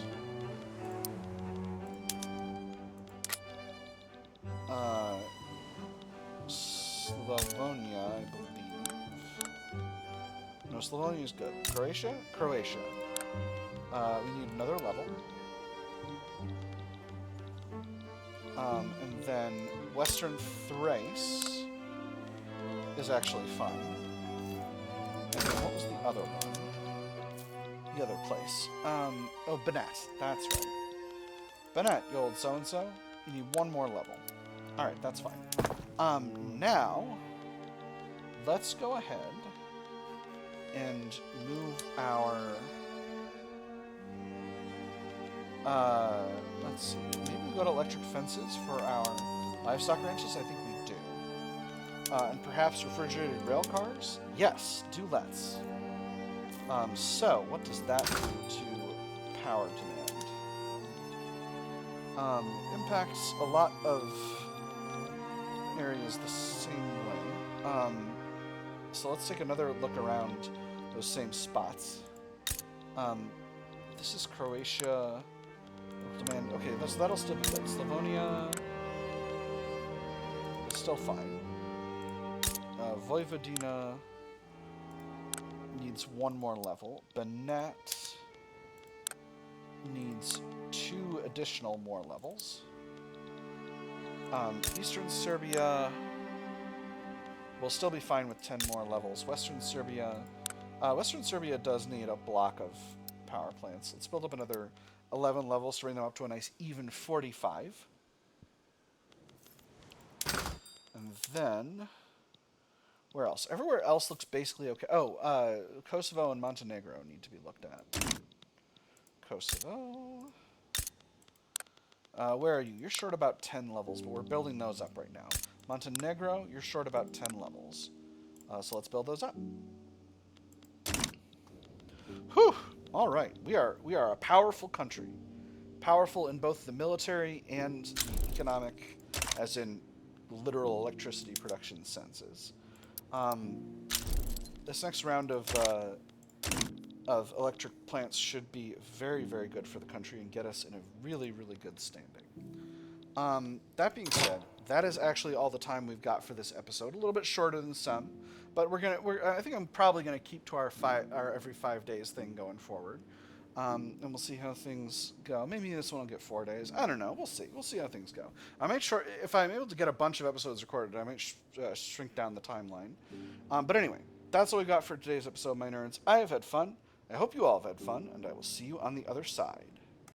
Speaker 1: Slavonia, I believe. No, Slavonia is good. Croatia? Croatia. We need another level. And then Western Thrace is actually fine. And then what was the other one? The other place. Oh, Banat. That's right. Banat, you old so-and-so. You need one more level. Alright, that's fine. Now, let's go ahead and move our... let's see. Maybe we go to electric fences for our livestock ranches? I think we do. And perhaps refrigerated rail cars? Yes, do let's. So, what does that do to power demand? Impacts a lot of areas the same way. So let's take another look around those same spots. This is Croatia. Demand. Okay, that'll still be good. Slavonia is still fine. Vojvodina needs one more level. Banat needs 2 additional more levels. Eastern Serbia will still be fine with 10 more levels. Western Serbia does need a block of power plants. Let's build up another 11 levels to bring them up to a nice even 45. And then, where else? Everywhere else looks basically okay. Oh, Kosovo and Montenegro need to be looked at. Kosovo. Where are you? You're short about 10 levels, but we're building those up right now. Montenegro, you're short about 10 levels. So let's build those up. Whew! All right, we are a powerful country. Powerful in both the military and the economic, as in literal electricity production senses. This next round of electric plants should be very, very good for the country and get us in a really, really good standing. That being said, that is actually all the time we've got for this episode. A little bit shorter than some, but I think I'm probably gonna keep to our every 5 days thing going forward. And we'll see how things go. Maybe this one will get 4 days. I don't know. We'll see. We'll see how things go. I might if I'm able to get a bunch of episodes recorded, I might shrink down the timeline. But anyway, that's all we got for today's episode, my nerds. I have had fun. I hope you all have had fun, and I will see you on the other side.